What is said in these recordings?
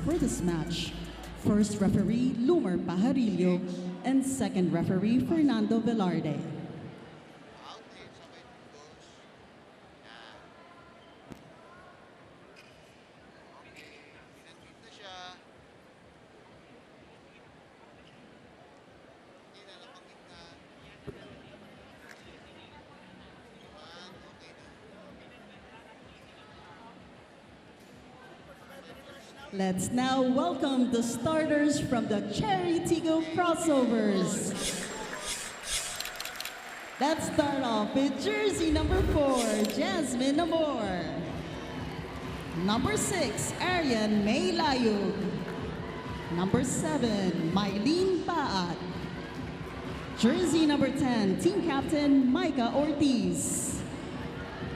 for this match. First referee, Lumer Pajarillo, and second referee, Fernando Velarde. Let's now welcome the starters from the CHERY Tigo crossovers. Let's start off with jersey number 4, Jasmine Amor. Number 6, Arian May Layug. Number 7, Mylene Baat. Jersey number 10, team captain Micah Ortiz.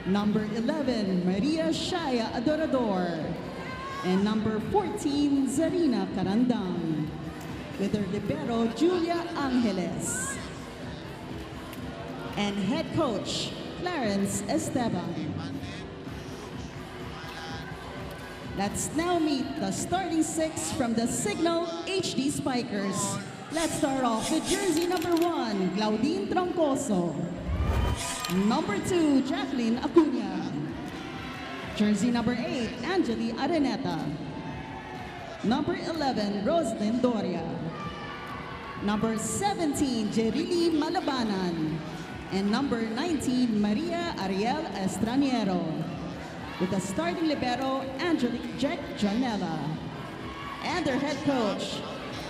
Number 11, Maria Shaya Adorador. And number 14, Zarina Carandang, with her libero, Julia Angeles. And head coach, Clarence Esteban. Let's now meet the starting 6 from the CIGNAL HD Spikers. Let's start off with jersey number 1, Claudine Troncoso. Number 2, Jacqueline Acuña. Jersey number 8, Angeli Areneta. Number 11, Roslyn Doria. Number 17, Jerili Malabanan. And number 19, Maria Ariel Estraniero. With the starting libero, Angelique Jack Janela. And their head coach,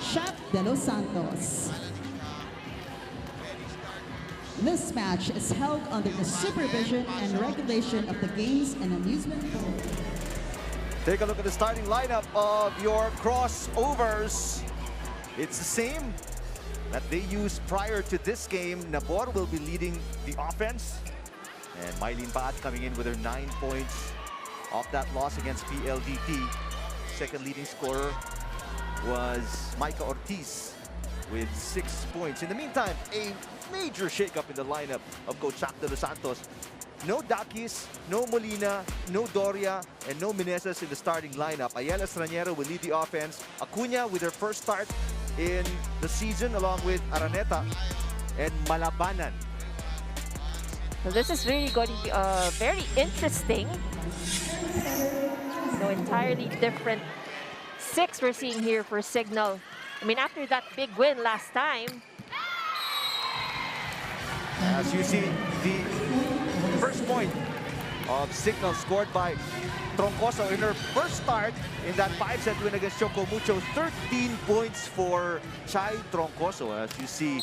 Shap De Los Santos. This match is held under the supervision and regulation of the Games and Amusement Board. Take a look at the starting lineup of your crossovers. It's the same that they used prior to this game. Nabor will be leading the offense. And Mylene Baat coming in with her 9 points off that loss against PLDT. Second leading scorer was Micah Ortiz with 6 points. In the meantime, a major shakeup in the lineup of Coach Shap De Los Santos. No Dakis, no Molina, no Doria, and no Meneses in the starting lineup. Ayala Estraniero will lead the offense. Acuña with her first start in the season, along with Araneta and Malabanan. So this is really going to be very interesting. So entirely different 6 we're seeing here for CIGNAL. I mean, after that big win last time. As you see, the first point of CIGNAL scored by Troncoso in her first start in that 5-set win against Choco Mucho. 13 points for Chai Troncoso. As you see,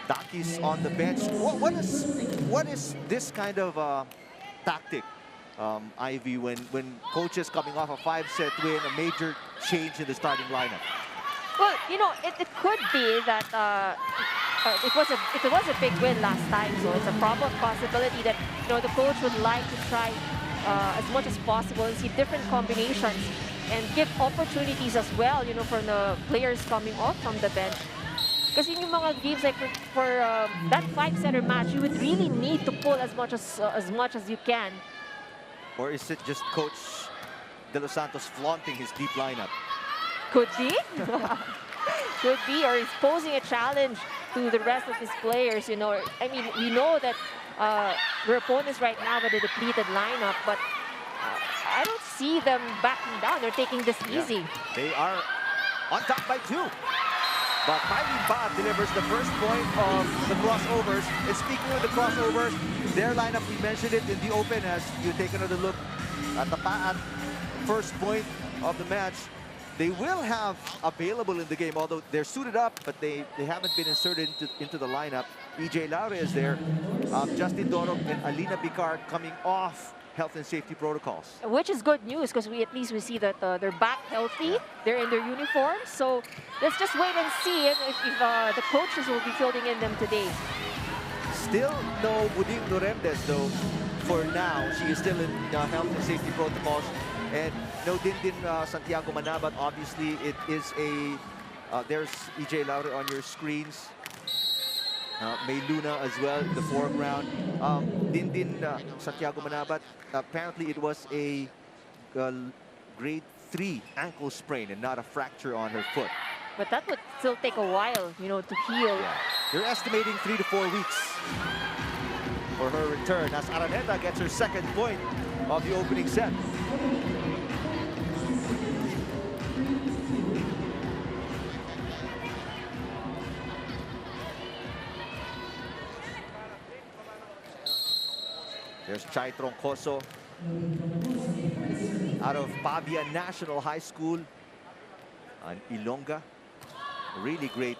Dakis on the bench. What is this kind of tactic, Ivy, when coaches coming off a 5-set win, a major change in the starting lineup? Well, you know, it could be that it was a big win last time, so it's a possibility that, you know, the coach would like to try as much as possible and see different combinations and give opportunities as well, you know, for the players coming off from the bench. Because in yung mga games like for that 5-setter match, you would really need to pull as much as you can. Or is it just Coach De Los Santos flaunting his deep lineup? Could be. Could be, or he's posing a challenge to the rest of his players, you know. I mean, we know that their opponents right now with a depleted lineup, but I don't see them backing down. They're taking this easy. They are on top by 2. But Mylene Baat delivers the first point of the crossovers. And speaking of the crossovers, their lineup, we mentioned it in the open as you take another look at the Baat first point of the match. They will have available in the game, although they're suited up, but they haven't been inserted into the lineup. EJ Laure is there. Justin Dorok and Alina Bicar coming off health and safety protocols. Which is good news, because at least we see that they're back healthy. They're in their uniforms. So let's just wait and see if the coaches will be fielding in them today. Still no Buding Noremdes, though, for now. She is still in health and safety protocols. And no Dindin Santiago Manabat. Obviously, it is a... there's EJ Laure on your screens. May Luna as well in the foreground. Dindin Santiago Manabat. Apparently, it was a grade 3 ankle sprain and not a fracture on her foot. But that would still take a while, you know, to heal. Yeah. They're estimating 3 to 4 weeks for her return as Araneta gets her second point of the opening set. There's CHERY Troncoso out of Pavia National High School on Ilongga. Really great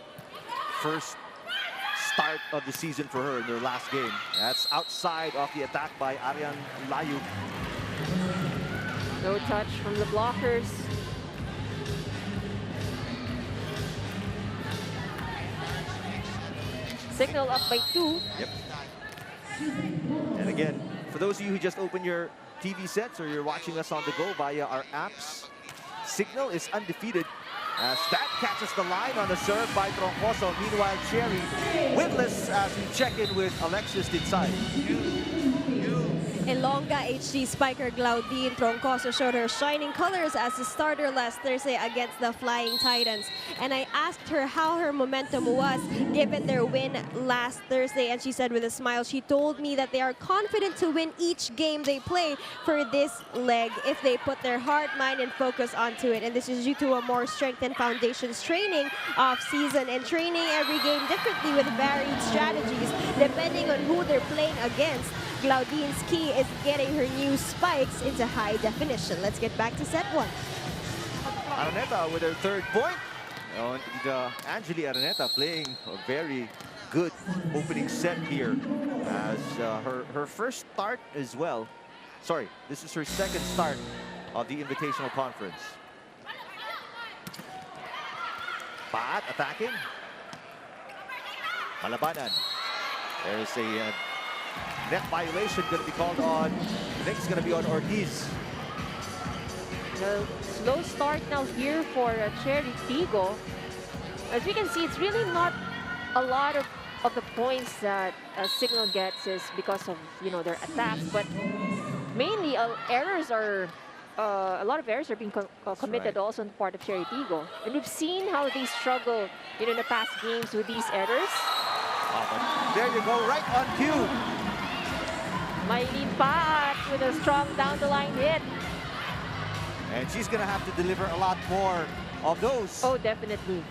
first start of the season for her in their last game. That's outside of the attack by Arian Layu. No touch from the blockers. Signal up by 2. Yep. And again, for those of you who just opened your TV sets or you're watching us on the go via our apps, Signal is undefeated as that catches the line on the serve by Troncoso. Meanwhile, CHERY winless as we check in with Alexis inside. Ilongga HD spiker Glaudine Troncoso showed her shining colors as a starter last Thursday against the Flying Titans. And I asked her how her momentum was given their win last Thursday, and she said with a smile, she told me that they are confident to win each game they play for this leg if they put their heart, mind, and focus onto it. And this is due to a more strengthened foundations training off-season and training every game differently with varied strategies depending on who they're playing against. Glaudine's key is getting her new spikes into high definition. Let's get back to set 1. Araneta with her third point. And Angeli Araneta playing a very good opening set here as her first start as well. Sorry, this is her second start of the Invitational Conference. Paat attacking. Malabanan. There's a net violation going to be called on, I think it's going to be on Ortiz. A slow start now here for CHERY Tigo. As we can see, it's really not a lot of the points that Signal gets is because of, you know, their attacks, but mainly errors are a lot of errors are being committed also on the part of CHERY Tigo. And we've seen how they struggle, you know, in the past games with these errors. But there you go, right on cue. Maylene Paat with a strong down-the-line hit. And she's going to have to deliver a lot more of those. Oh, definitely.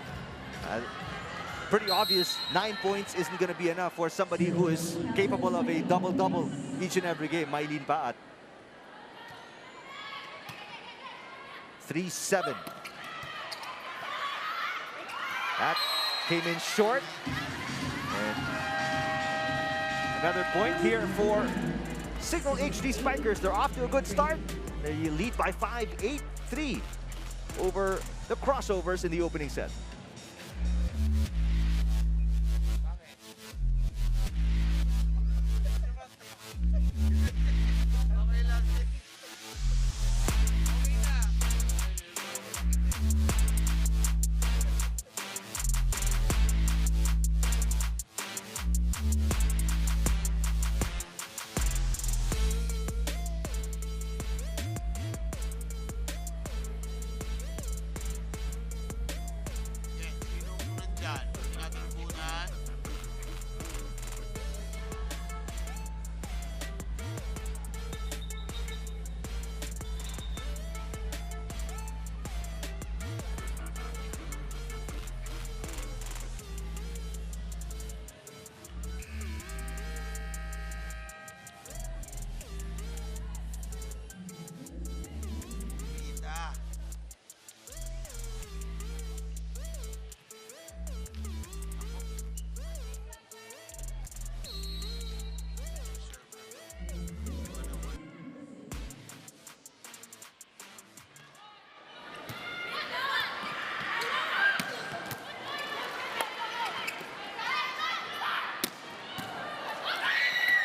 Pretty obvious, 9 points isn't going to be enough for somebody who is capable of a double-double each and every game, Maylene Paat. 3-7. That came in short. And another point here for Signal HD Spikers. They're off to a good start. They lead by 5, 8-3 over the crossovers in the opening set.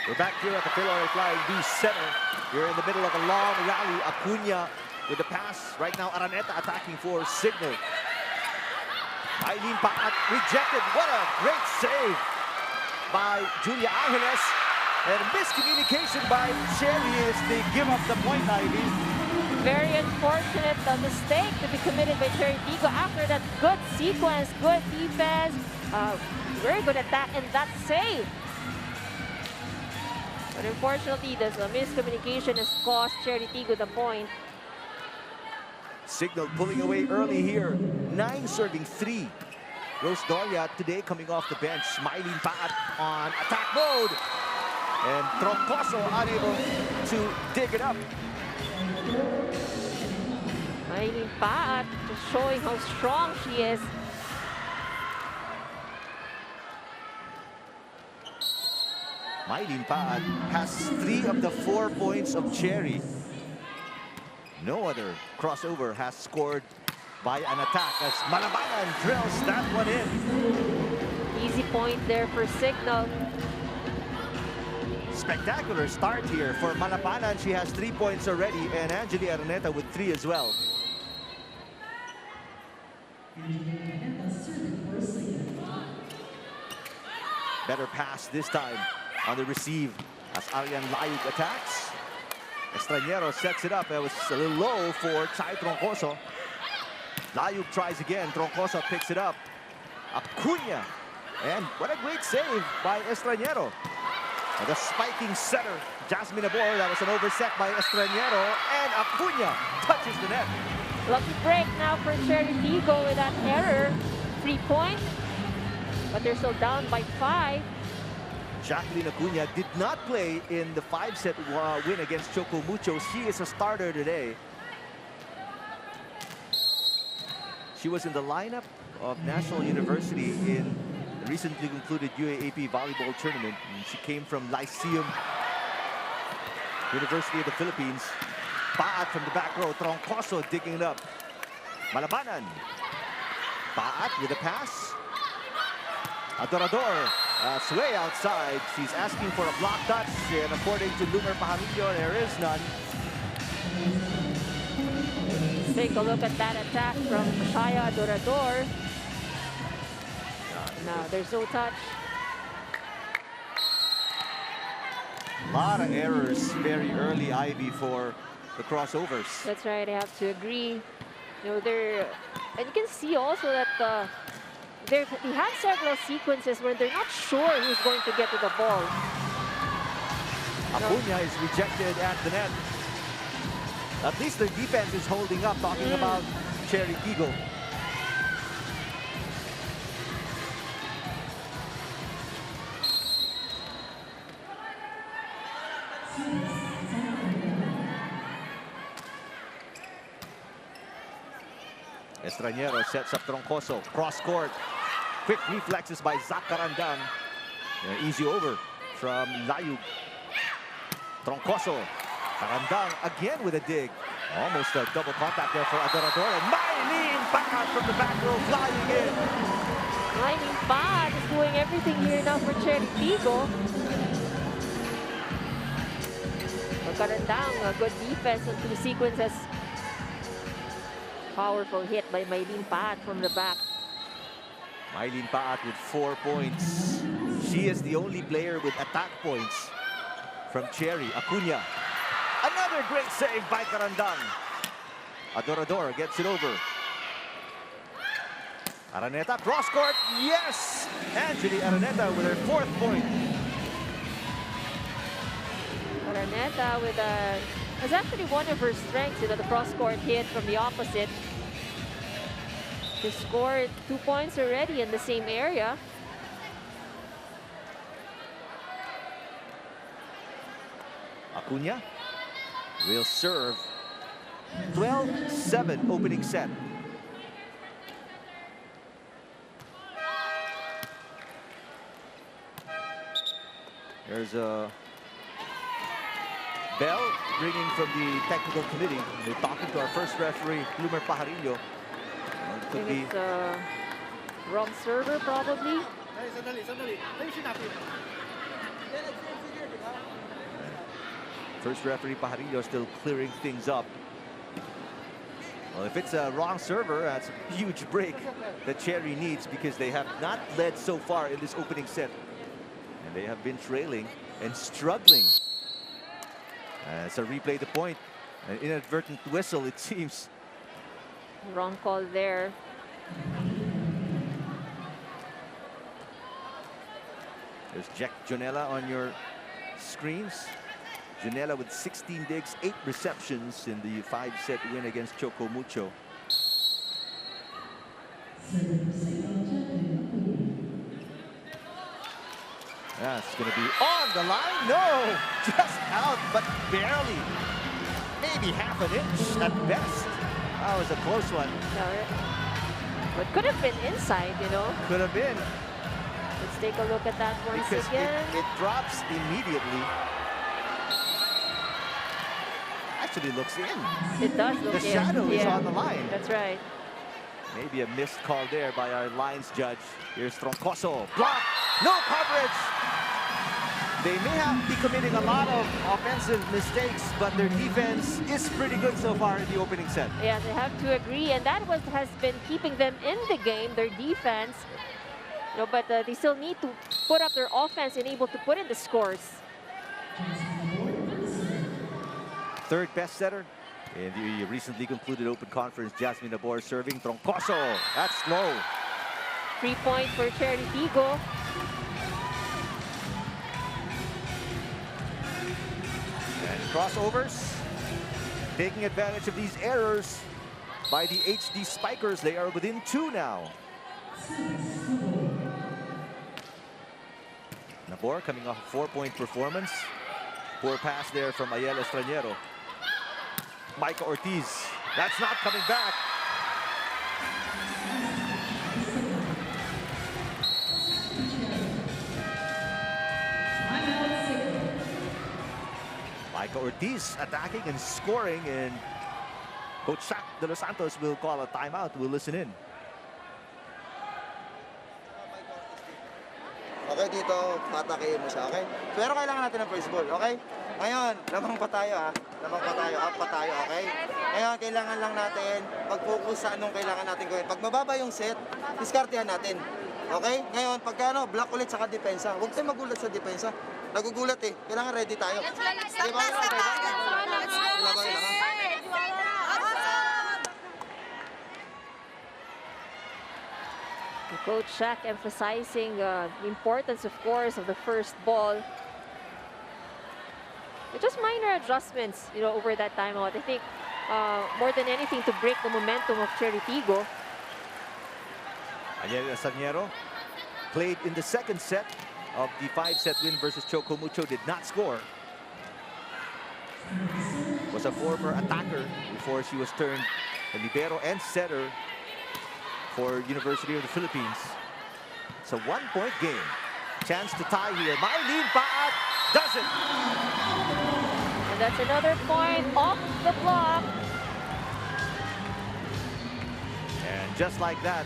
We're back here at the Philore Flying B Center. You're in the middle of a long rally. Acuna with the pass. Right now, Araneta attacking for Signal. Maylene Paat rejected. What a great save by Julia Angeles. And miscommunication by CHERY as they give up the point, Ivy. very unfortunate mistake to be committed by CHERY Tigo after that good sequence, good defense, very good attack, and that save. But unfortunately, this miscommunication has cost CHERY Tigo the point. Signal pulling away early here. 9 serving 3. Rose Doria today coming off the bench. Smiling Paat on attack mode. And Troncoso unable to dig it up. Smiling Paat just showing how strong she is. Mylene Paat has 3 of the 4 points of CHERY. No other crossover has scored by an attack as Malabanan drills that one in. Easy point there for Signal. Spectacular start here for Malabanan. She has 3 points already, and Angeli Araneta with 3 as well. Better pass this time on the receive as Arian Layug attacks. Estranero sets it up. It was a little low for Chai Troncoso. Layug tries again. Troncoso picks it up. Acuna. And what a great save by Estranero. And the spiking setter, Jasmine Abor. That was an overset by Estranero. And Acuna touches the net. Lucky break now for CHERY Tigo with that error. 3 points. But they're still down by 5. Jacqueline Acuna did not play in the 5-set win against Choco Mucho. She is a starter today. She was in the lineup of National University in the recently concluded UAAP volleyball tournament. And she came from Lyceum, University of the Philippines. Paat from the back row. Troncoso digging it up. Malabanan. Paat with a pass. Adorador, sway outside. She's asking for a block touch, and according to Lumer Pajarillo, there is none. Take a look at that attack from Shaya Adorador. No, there's no touch. A lot of errors very early, Ivy, for the crossovers. That's right, I have to agree. You know, and you can see also that they have several sequences where they're not sure who's going to get to the ball. Acuna is rejected at the net. At least their defense is holding up, talking about CHERY Tigo. Estranero sets up Troncoso. Cross court. Quick reflexes by Zach Carandang. Easy over from Layug. Troncoso. Carandang again with a dig. Almost a double contact there for Adorador. And Mylene Paat from the back row flying in. Mylene Paat is doing everything here now for CHERY Tigo. Carandang, a good defense on 2 sequences. Powerful hit by Mylene Paat from the back. Mylene Paat with 4 points. She is the only player with attack points from CHERY. Acuna. Another great save by Carandang. Adorador gets it over. Araneta, cross court. Yes! Angeli Araneta with her 4th point. Araneta with that's actually one of her strengths, you know, the cross-court hit from the opposite. She scored 2 points already in the same area. Acuna will serve. 12-7 opening set. There's a bell ringing from the technical committee. They're talking to our first referee, Lumer Pajarillo. It could be It's wrong server, probably. First referee Pajarillo still clearing things up. Well, if it's a wrong server, that's a huge break that CHERY needs because they have not led so far in this opening set. And they have been trailing and struggling. As a replay the point, An inadvertent whistle, it seems. Wrong call there. There's Jack Jonella on your screens. Jonella with 16 digs, 8 receptions in the 5-set win against Choco Mucho. That's going to be on the line. No, just out, but barely. Maybe half an inch at best. That was a close one. But could have been inside, you know. Could have been. Let's take a look at that once Because again. it drops immediately. Actually looks in. It does look The in. shadow is Yeah, on the line. That's right. Maybe a missed call there by our lines judge. Here's Troncoso. Block. No coverage. They may be committing a lot of offensive mistakes, but their defense is pretty good so far in the opening set. Yeah, they have to agree, and that has been keeping them in the game, their defense. You know, but they still need to put up their offense and able to put in the scores. Third best setter in the recently concluded Open Conference, Jasmine Nabor serving. Troncoso. That's low. 3-point for CHERY Tigo. And crossovers, taking advantage of these errors by the HD Spikers. They are within 2 now. Nabor coming off a 4-point performance. Poor pass there from Ayala Estraniero. Micah Ortiz, that's not coming back. Micah Ortiz attacking and scoring, and Coach Shaq de los Santos will call a timeout. We'll listen in. Okay, dito, patakihin mo siya, okay? Pero kailangan natin ng first ball, okay? Ngayon, lamang pa tayo, ha? Lamang pa tayo, up pa tayo, okay? Ngayon, kailangan lang natin pag-focus sa anong kailangan natin gawin. Pag mababa yung set, diskartehan natin. Okay? Ngayon, pagka block ulit saka depensa, huwag tayong magulat sa depensa. Nagugulat eh. Kailangan ready tayo. Diba? Coach Shaq emphasizing the importance, of course, of the first ball. Just minor adjustments, you know, over that timeout. I think more than anything to break the momentum of CHERY Tigo. Ayala Estraniero played in the second set of the 5-set win versus Choco Mucho, did not score. Was a former attacker before she was turned a libero and setter for University of the Philippines. It's a 1-point game. Chance to tie here. Mylene Paat does it. And that's another point off the block. And just like that,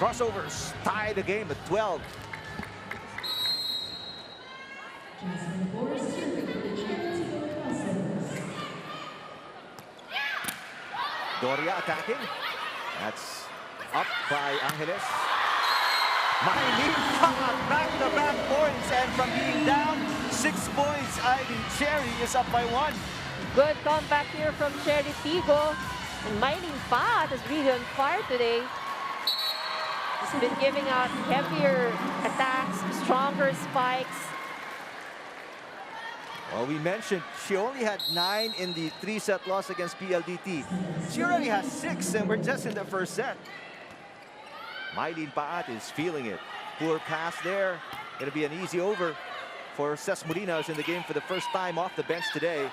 crossovers tie the game at 12. Doria attacking. That's up by Angeles. Mylene Paat, back-to-back points, and from being down 6 points, Ivy CHERY is up by 1. Good comeback here from CHERY Tigo. And Mylene Paat is really on fire today. She's been giving out heavier attacks, stronger spikes. Well, we mentioned she only had 9 in the 3-set loss against PLDT. She already has 6, and we're just in the first set. Mylene Paat is feeling it. Poor pass there. Gonna be an easy over for Ces Molina, who's in the game for the first time off the bench today.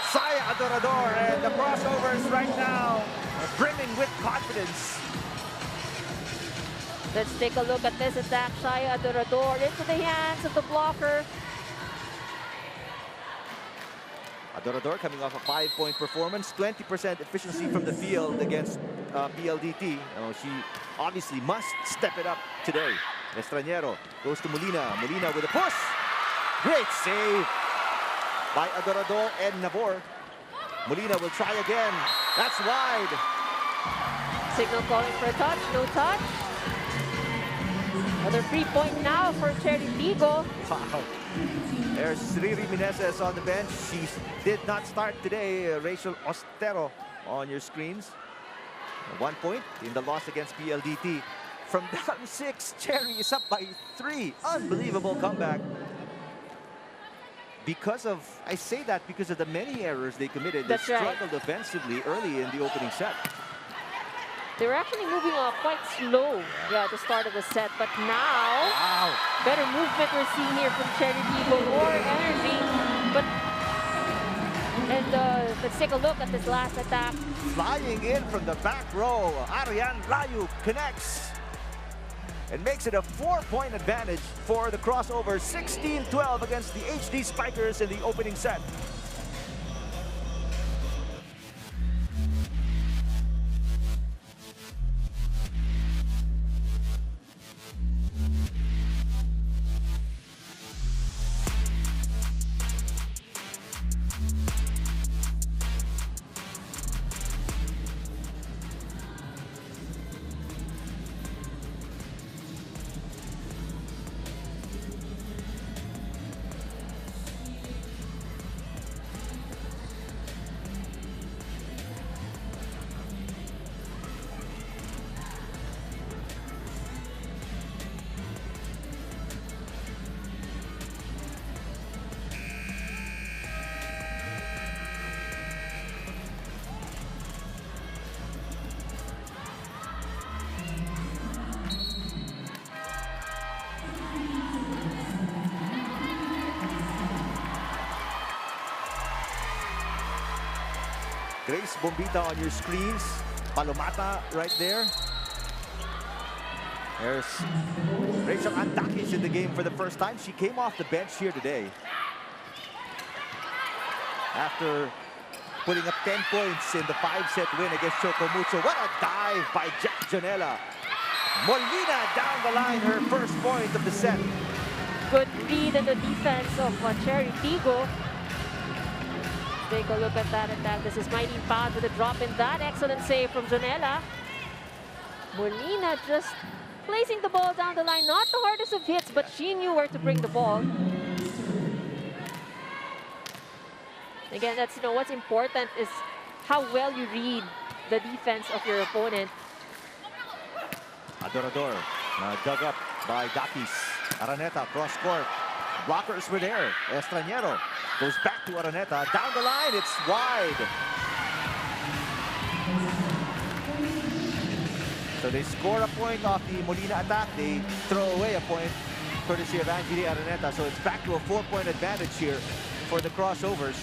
Saya Adorador, and the crossovers right now are brimming with confidence. Let's take a look at this attack. Saya Adorador into the hands of the blocker. Adorador coming off a 5-point performance, 20% efficiency from the field against PLDT. She obviously must step it up today. Estraniero goes to Molina. Molina with a push. Great save by Adorador and Nabor. Molina will try again. That's wide. Signal calling for a touch, no touch. Another 3-point now for CHERY Tigo. Wow. There's Riri Meneses on the bench. She did not start today. Rachel Ostero on your screens. 1 point in the loss against PLDT. From down 6, CHERY is up by 3. Unbelievable comeback. I say that because of the many errors they committed. They That's right. struggled offensively early in the opening set. They were actually moving quite slow at the start of the set, but now Wow. better movement we're seeing here from CHERY Tigo, more energy. Let's take a look at this last attack. Flying in from the back row, Ariane Layu connects and makes it a 4-point advantage for the crossover. 16-12 against the HD Spikers in the opening set. Grace Bombita on your screens. Palomata right there. There's Rachel Antakis in the game for the first time. She came off the bench here today. After putting up 10 points in the 5-set win against Chocomucho. What a dive by Jack Janela. Molina down the line, her first point of the set. Good read in the defense of CHERY Tigo. Take a look at that attack. This is Mighty Pad with a drop in that. Excellent save from Janela. Molina just placing the ball down the line. Not the hardest of hits, but she knew where to bring the ball. Again, that's what's important is how well you read the defense of your opponent. Adorador dug up by Dakis. Araneta cross court. Blockers were there. Estraniero goes back to Araneta. Down the line, it's wide. So they score a point off the Molina attack. They throw away a point courtesy of Angeli Araneta. So it's back to a 4-point advantage here for the crossovers.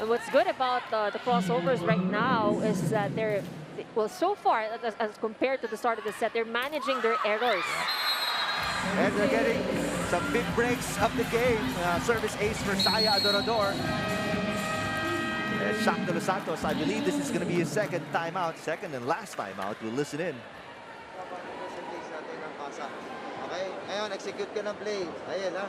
And what's good about the crossovers right now is that well, so far, as compared to the start of the set, they're managing their errors. And they're getting some big breaks of the game. Service ace for Saya Adorador. And Shaq de los Santos, I believe this is going to be his second timeout. Second and last timeout. We'll listen in. Okay? Ngayon, execute ka ng play. Ayan, ha?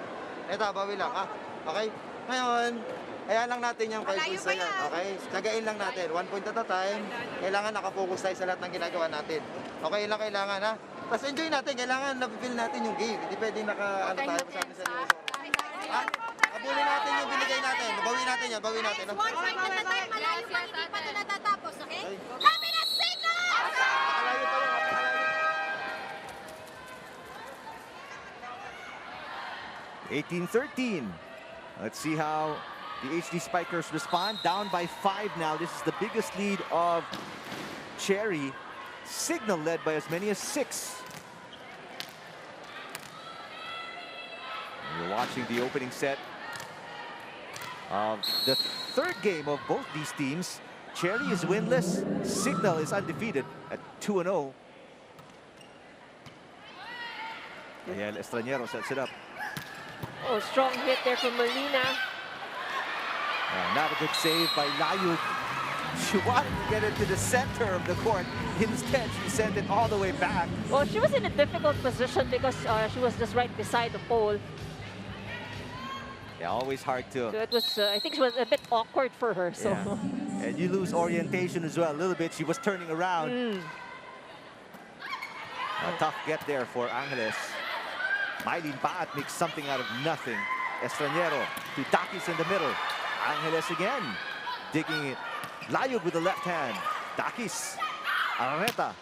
Neta, bawi lang, ha? Okay? Ngayon, ayan lang natin yung 5 points na yan. Okay? Tsagain lang natin. 1 point at a time. Kailangan nakafocus tayo sa lahat ng ginagawa natin. Okay lang kailangan, ha? Tapos enjoy natin. Kailangan na-feel natin yung game. Hindi pwede tayo sa atin sa news. Ha? Abulin natin yung binigay natin. Bawi natin yan. Bawi natin. One point at a time. Malayo pa, hindi pa ito natatapos, okay? Kami na signal! Napakalayo pa rin. 18-13. Let's see how the HD Spikers respond. Down by 5 now. This is the biggest lead of CHERY. Signal led by as many as 6. You're watching the opening set of the third game of both these teams. CHERY is winless. Signal is undefeated at 2-0. Ariel Estraniero sets it up. Oh, strong hit there from Molina. Not a good save by Layu. She wanted to get it to the center of the court. Instead, she sent it all the way back. Well, she was in a difficult position because she was just right beside the pole. Yeah, always hard to. So it was, I think it was a bit awkward for her. So. Yeah. And you lose orientation as well a little bit. She was turning around. A tough get there for Angeles. Mylene Baat makes something out of nothing. Estranero to Dakis in the middle. Angeles again, digging it. Layug with the left hand. Dakis, Araneta.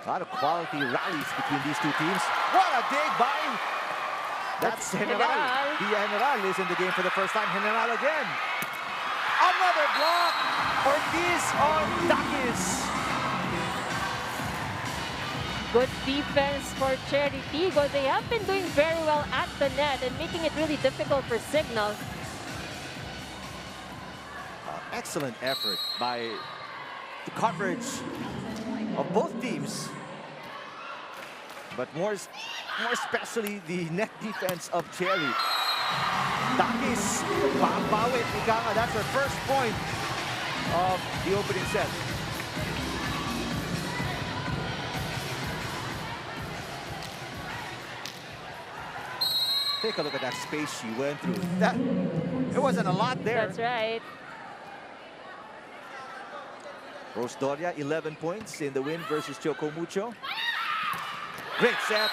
A lot of quality rallies between these two teams. What a dig by... That's General. Villa General is in the game for the first time. General again. Another block. Ortiz on Dakis. Good defense for CHERY Tigo. They have been doing very well at the net and making it really difficult for Signal. Excellent effort by the coverage of both teams. But more especially the net defense of CHERY. Dakis, bawit, Ikanga. That's her first point of the opening set. Take a look at that space she went through. There wasn't a lot there. That's right. Rose Doria, 11 points in the win versus Chocomucho. Great set,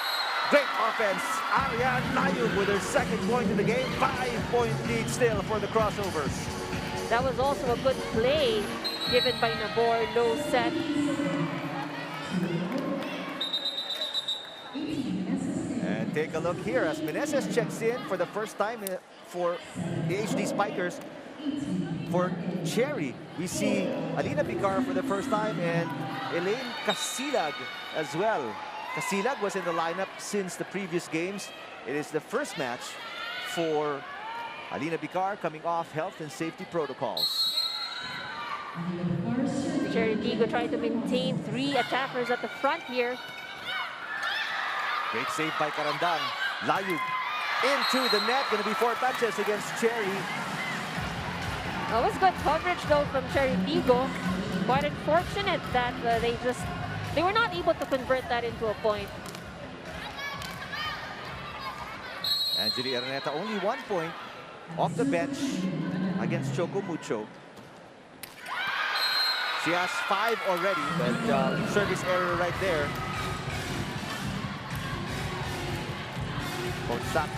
great offense. Ariane Layug with her second point in the game. 5-point lead still for the crossovers. That was also a good play given by Nabor. Low set. And take a look here as Meneses checks in for the first time for the HD Spikers. For CHERY, we see Alina Picar for the first time and Elaine Casilag as well. Casilag was in the lineup since the previous games. It is the first match for Alina Picar coming off health and safety protocols. CHERY Tigo trying to maintain 3 attackers at the front here. Great save by Carandang. Layug into the net. Going to be 4 touches against CHERY. That was good coverage though from CHERY Tigo. Quite unfortunate that they were not able to convert that into a point. Angeli Araneta only 1 point off the bench against Chocomucho. She has 5 already, but service error right there. Coach Zach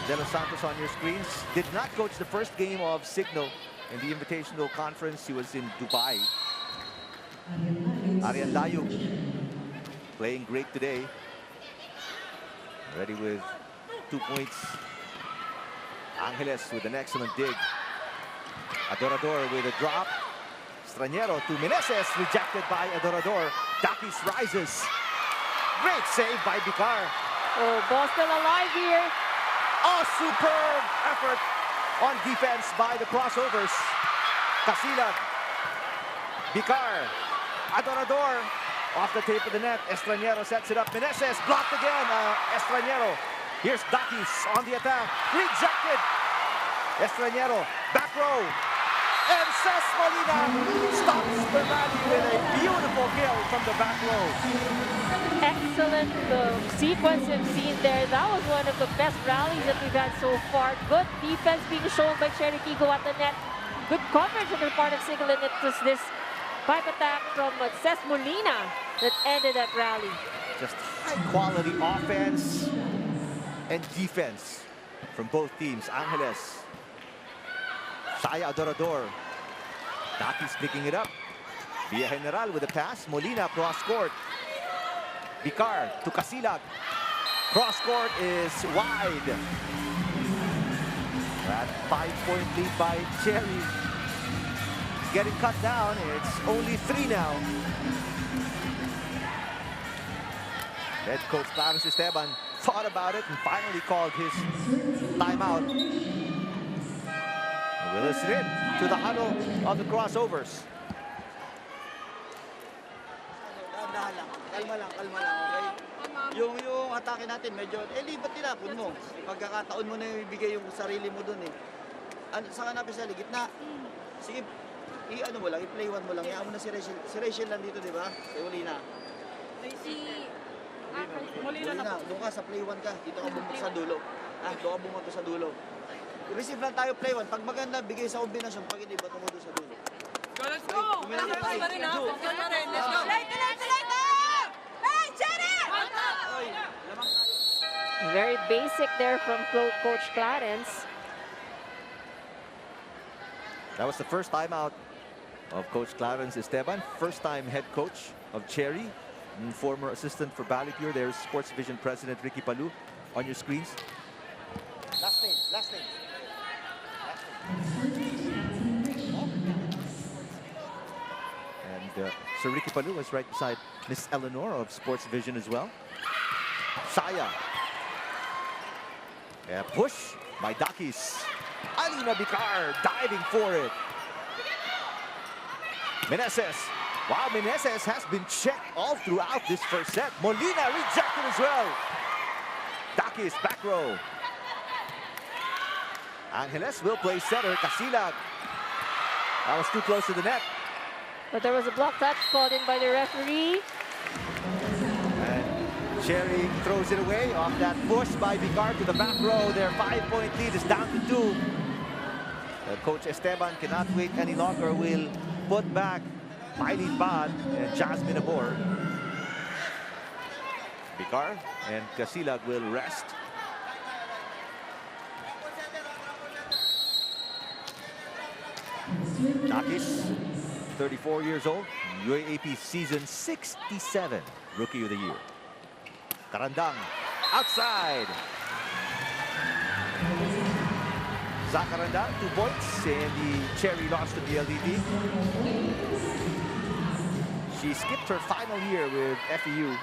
De Los Santos on your screens. Did not coach the first game of Signal in the Invitational Conference. He was in Dubai. Ariane Layug playing great today. Ready with 2 points. Angeles with an excellent dig. Adorador with a drop. Estranero to Meneses, rejected by Adorador. Dakis rises. Great save by Picar. Oh, ball still alive here. A superb effort on defense by the crossovers. Casilag. Picar. Adorador off the tape of the net. Estranero sets it up. Meneses blocked again. Estranero. Here's Dakis on the attack. Rejected. Estranero. Back row. And Cesc Molina stops the rally with a beautiful kill from the back row. Excellent sequence we've seen there. That was one of the best rallies that we've had so far. Good defense being shown by CHERY Tigo at the net. Good coverage on the part of Signal, and it was this pipe attack from Cesc Molina that ended that rally. Just high-quality offense and defense from both teams. Angeles. Saya Adorador. Dakis picking it up. Villa General with a pass. Molina cross-court. Picar to Casilag. Cross-court is wide. That 5-point lead by CHERY. Getting cut down. It's only 3 now. Head coach Clarence Esteban thought about it and finally called his timeout. We'll listen in to the huddle of the crossovers. Kalma lang, okay? Yung atake natin, medyo, ba't tinapon mo? Pagkakataon mo na ibigay yung sarili mo dun eh. Saan ka napisali? Gitna. Sige, i-ano mo lang, i-play one mo lang. Iaan mo na si Rachel. Si Rachel lang dito, di ba? Si Molina. Molina na. Doon ka, sa play one ka. Dito ka bumuk sa dulo. Doon ka bumoto sa dulo. Receive lang tayo play one. Pag maganda, bigay sa kombinasyon. Pag hindi, bato mo doon sa dulo. Very basic there from Coach Clarence. That was the first time out of Coach Clarence Esteban, first time head coach of CHERY, and former assistant for Ballypure. There's Sports Division President Ricky Palou on your screens. Last name, last name. And Sir Ricky Palou was right beside Miss Eleanor of Sports Vision as well. Saya. Yeah, push by Dakis. Alina Bicar diving for it. Meneses. Wow, Meneses has been checked all throughout this first set. Molina rejected as well. Dakis back row. Angeles will play center. Casilag. That was too close to the net. But there was a block touch called in by the referee. And CHERY throws it away off that push by Bicar to the back row. Their 5-point lead is down to 2. Coach Esteban cannot wait any longer. Will put back Mylene Bad and Jasmine Abor. Bicar and Casilag will rest. Dakis, 34 years old, UAAP season 67, Rookie of the Year. Karandang, outside. Zach Karandang, 2 points in the CHERY loss to the LDT. She skipped her final year with FEU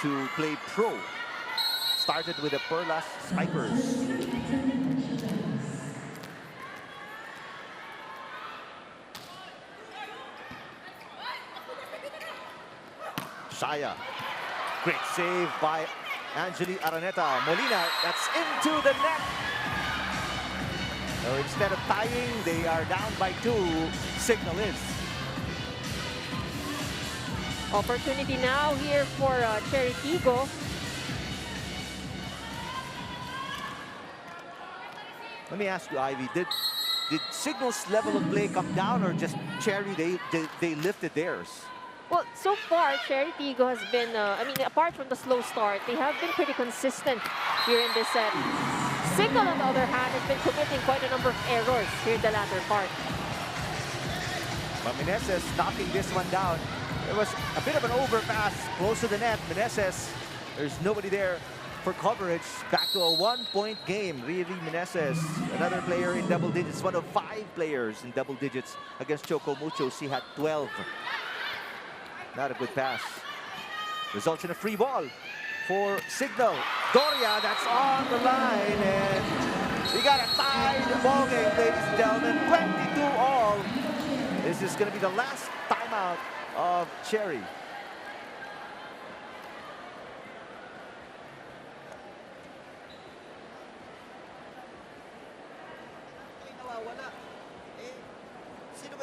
to play pro. Started with the Perlas Spikers. Shaya. Great save by Angeli Araneta. Molina, that's into the net. So instead of tying, they are down by 2. Signal is. Opportunity now here for CHERY Tigo. Let me ask you, Ivy, did Signal's level of play come down, or just CHERY, they lifted theirs? Well, so far, CHERY Tigo has been, I mean, apart from the slow start, they have been pretty consistent here in this set. Signal, on the other hand, has been committing quite a number of errors here in the latter part. But Meneses knocking this one down. It was a bit of an overpass close to the net. Meneses, there's nobody there for coverage. Back to a 1-point game. Riri Meneses, another player in double digits. One of 5 players in double digits against Choco Mucho. She had 12. Not a good pass. Results in a free ball for Signal. Doria, that's on the line, and we got a tied ball game, ladies and gentlemen. 22 all. This is going to be the last timeout of CHERY.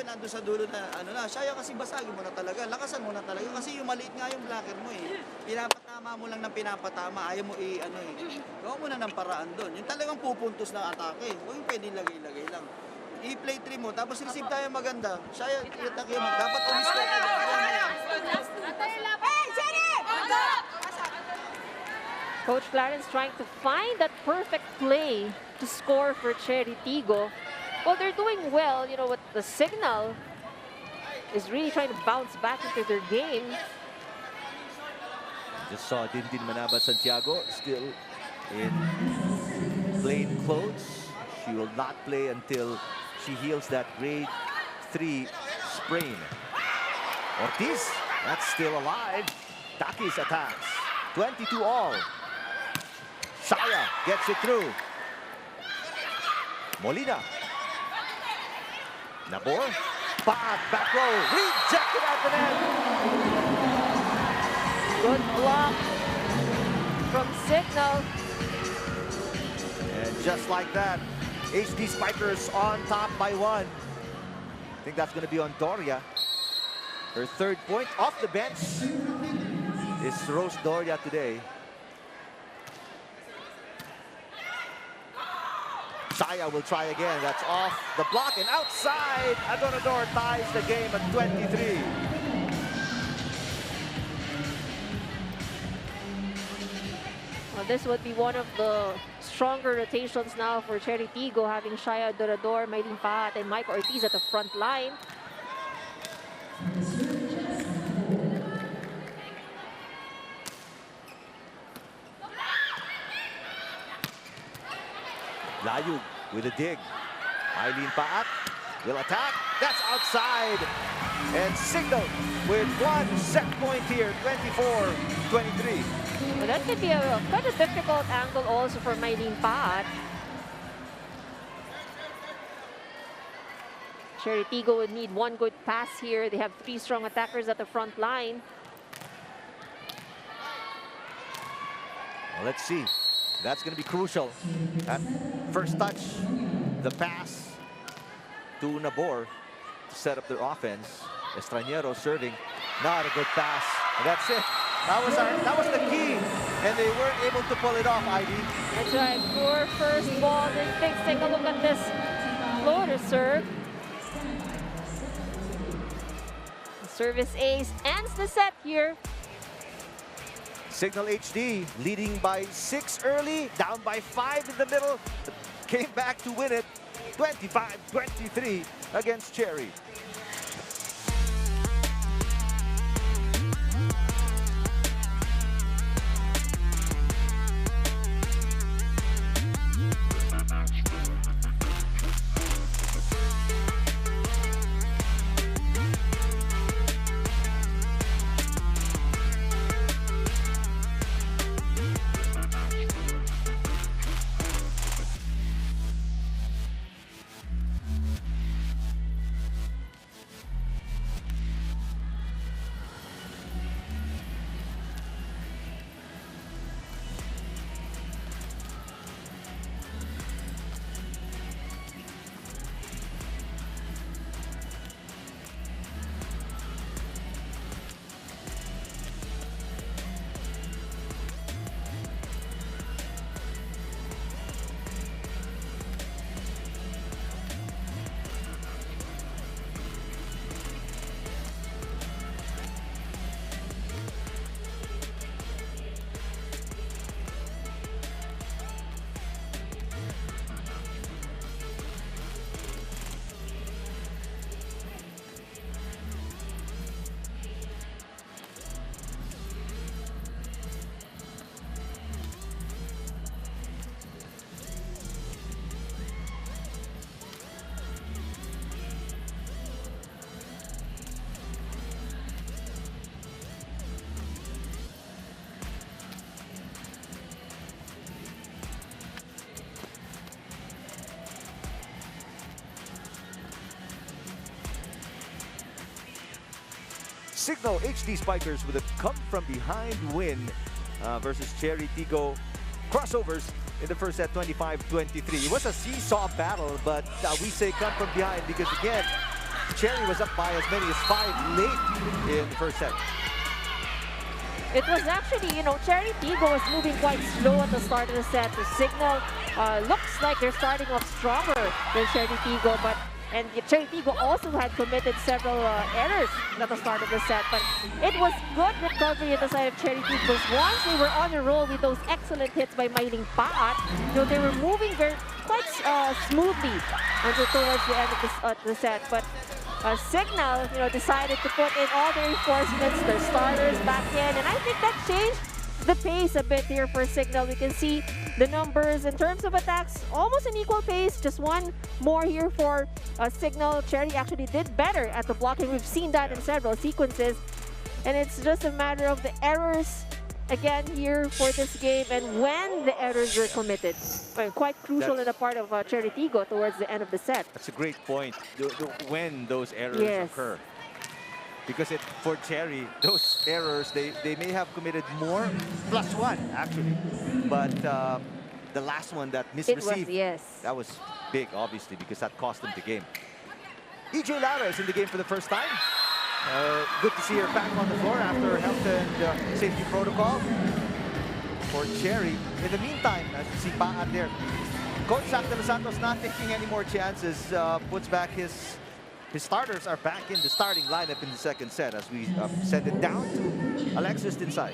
Nandun sa dulo na ano na, Shaya, kasi basagin mo na talaga, lakasan mo na talaga kasi yung maliit nga yung blocker mo eh. Pinapatama mo lang ng pinapatama, ayaw mo ano eh. Gawa mo na ng paraan doon. Yung talagang pupuntos ng atake, huwag yung pwede lagay-lagay lang. I-play 3 mo, tapos receive tayo maganda. Shaya, i-atake mo. Dapat umis ka ka. Coach Clarence trying to find that perfect play to score for CHERY Tigo. Well, they're doing well, you know, what the Signal is really trying to bounce back into their game. Just saw Dintin Manaba Santiago still in plain clothes. She will not play until she heals that grade 3 sprain. Ortiz, that's still alive. Dakis attacks. 22 all. Shaya gets it through. Molina. Nabor, back row, rejected at the net. Good block from Signal. And just like that, HD Spikers on top by 1. I think that's going to be on Doria. Her 3rd point off the bench is Rose Doria today. Shaya will try again. That's off the block and outside. Adorador ties the game at 23. Well, this would be one of the stronger rotations now for Cherry Tigo, having Shaya Dorador, Maylin Paat, and Mike Ortiz at the front line. Layug with a dig. Maylin Paat will attack. That's outside. And Signal with one set point here, 24-23. Well, that could be quite a difficult angle also for Maylin Paat. Cherry Tigo would need one good pass here. They have 3 strong attackers at the front line. Well, let's see. That's going to be crucial. At first touch, the pass to Nabor to set up their offense. Estranero serving. Not a good pass. And that's it. That was the key. And they weren't able to pull it off, Ivy. That's right. Poor first ball. Take a look at this floater serve. Service ace ends the set here. Signal HD leading by 6 early, down by 5 in the middle. Came back to win it 25-23 against Cherry. Signal HD Spikers with a come-from-behind win versus Cherry Tigo. Crossovers in the first set, 25-23. It was a seesaw battle, but we say come from behind because, again, Cherry was up by as many as 5 late in the first set. It was actually, Cherry Tigo was moving quite slow at the start of the set. The Signal looks like they're starting off stronger than Cherry Tigo, and Cherry Tigo also had committed several errors at the start of the set. But it was good recovery at the side of Cherry Tigo. Once they were on a roll with those excellent hits by Maylin Paat, they were moving quite smoothly until towards the end of the set. But Signal, decided to put in all their reinforcements, their starters back in, and I think that changed the pace a bit here for Signal. We can see the numbers in terms of attacks, almost an equal pace, just one more here for Signal. Cherry actually did better at the blocking. We've seen that in several sequences, and it's just a matter of the errors again here for this game and when the errors were committed. Quite crucial in the part of Cherry Tigo towards the end of the set. That's a great point, when those errors occur. Because for Cherry, those errors, they may have committed more, +1 actually. But the last one that misreceived, that was big, obviously, because that cost them the game. EJ Lara is in the game for the first time. Good to see her back on the floor after health and safety protocol for Cherry. In the meantime, as you see Paat there, Coach Zach De Los Santos not taking any more chances, puts back his starters are back in the starting lineup in the second set as we send it down to Alexis Tinsay.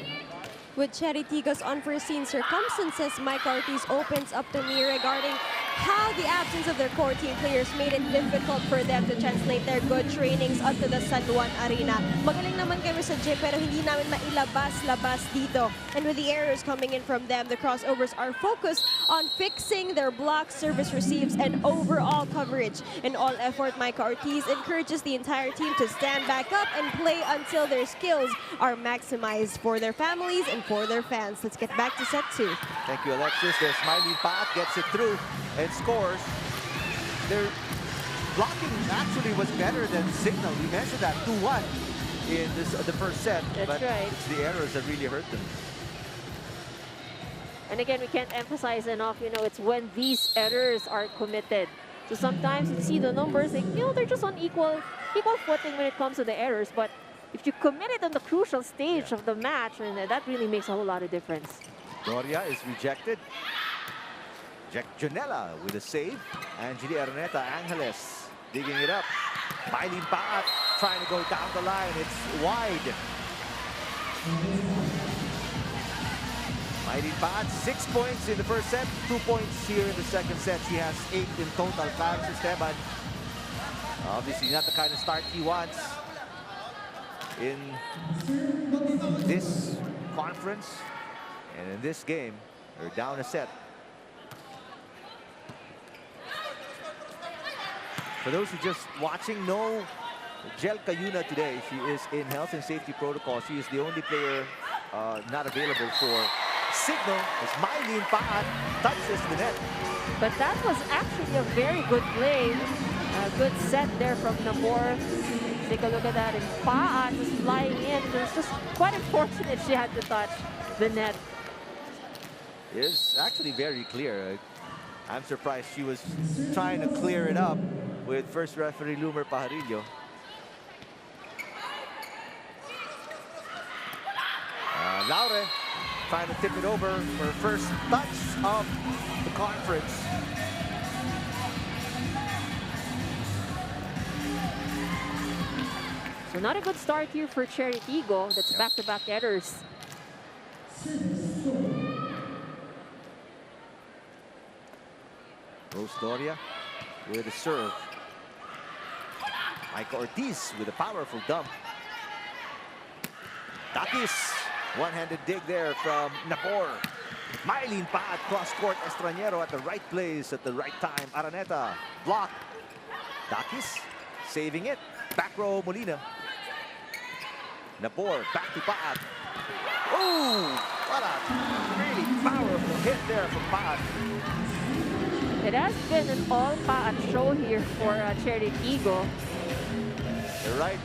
With CHERY Tigo's unforeseen circumstances, Mike Ortiz opens up to me regarding how the absence of their core team players made it difficult for them to translate their good trainings onto the San Juan Arena. Magaling naman kami sa gym pero hindi namin mailabas-labas dito. And with the errors coming in from them, the crossovers are focused on fixing their blocks, service receives, and overall coverage. In all effort, Mike Ortiz encourages the entire team to stand back up and play until their skills are maximized for their families and for their fans. Let's get back to set 2. Thank you, Alexis. There's Smiley Pat, gets it through and scores. Their blocking actually was better than Signal. We mentioned that 2-1 in the first set. That's right. It's the errors that really hurt them. And again, we can't emphasize enough, you know, it's when these errors are committed. So sometimes you see the numbers, like, you know, they're just on equal footing when it comes to the errors. But if you commit it on the crucial stage of the match, and that really makes a whole lot of difference. Doria is rejected. Jack Janela with a save. Angeli Araneta Angeles digging it up. Mylene Paat trying to go down the line. It's wide. Mylene Paat, 6 points in the first set, 2 points here in the second set. She has 8 in total. Clarence Esteban, obviously not the kind of start he wants in this conference. And in this game, they're down a set. For those who just watching, no Jel Cayuna today. She is in health and safety protocol. She is the only player not available for Signal as Mylene Paat touches the net. But that was actually a very good play. A good set there from Nabor. Take a look at that. And Paat was flying in. It was just quite unfortunate she had to touch the net. It is actually very clear. I'm surprised she was trying to clear it up with first referee Lumer Pajarillo. Laure trying to tip it over for her first touch of the conference. So not a good start here for CHERY Tigo. That's back-to-back errors. Rose Doria with a serve. Mike Ortiz with a powerful dump. Takis, one-handed dig there from Nabor. Mylene Paat, cross-court Estrañero at the right place at the right time. Araneta, block. Takis, saving it. Back row, Molina. Nabor, back to Paat. Ooh, what a really powerful hit there from Paat. It has been an all-Paat show here for CHERY Tigo. You're right.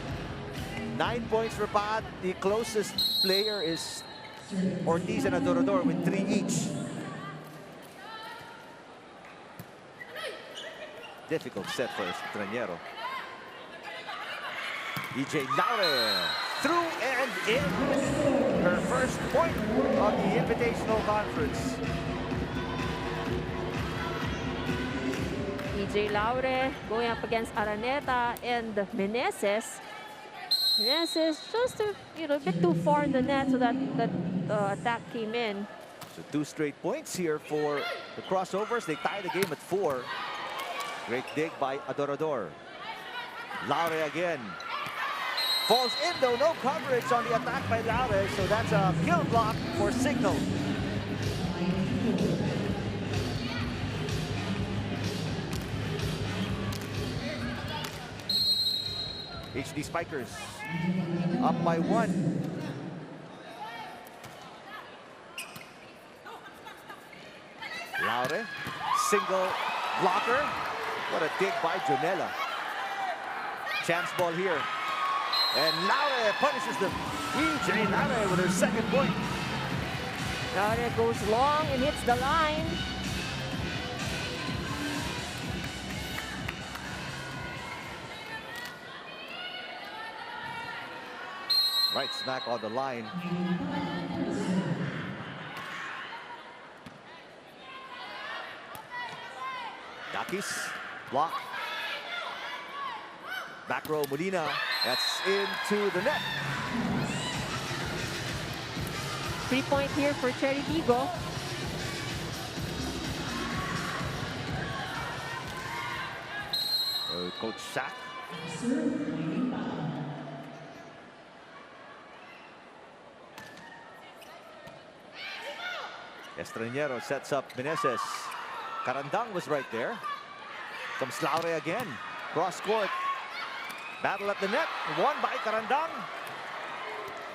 9 points for Paat. The closest player is Ortiz and Adorador with 3 each. Difficult set for Estrañero. EJ Laure through and in. Her first point of the Invitational Conference. EJ Laure going up against Araneta and Meneses. Meneses just a bit too far in the net, so that attack came in. So 2 straight points here for the crossovers. They tie the game at 4. Great dig by Adorador. Laure again. Falls in though, no coverage on the attack by Laure, so that's a kill block for Signal. HD Spikers up by 1. Laure, single blocker. What a dig by Jonella. Chance ball here. And Laure punishes them. EJ Laure with her second point. Laure goes long and hits the line. Right smack on the line. Rockies. Block. Back row, Molina. That's into the net. 3-point here for Cherry Vigo. Coach Shaq. Estranero sets up Meneses. Carandang was right there. Comes Laure again. Cross court. Battle at the net. Won by Carandang.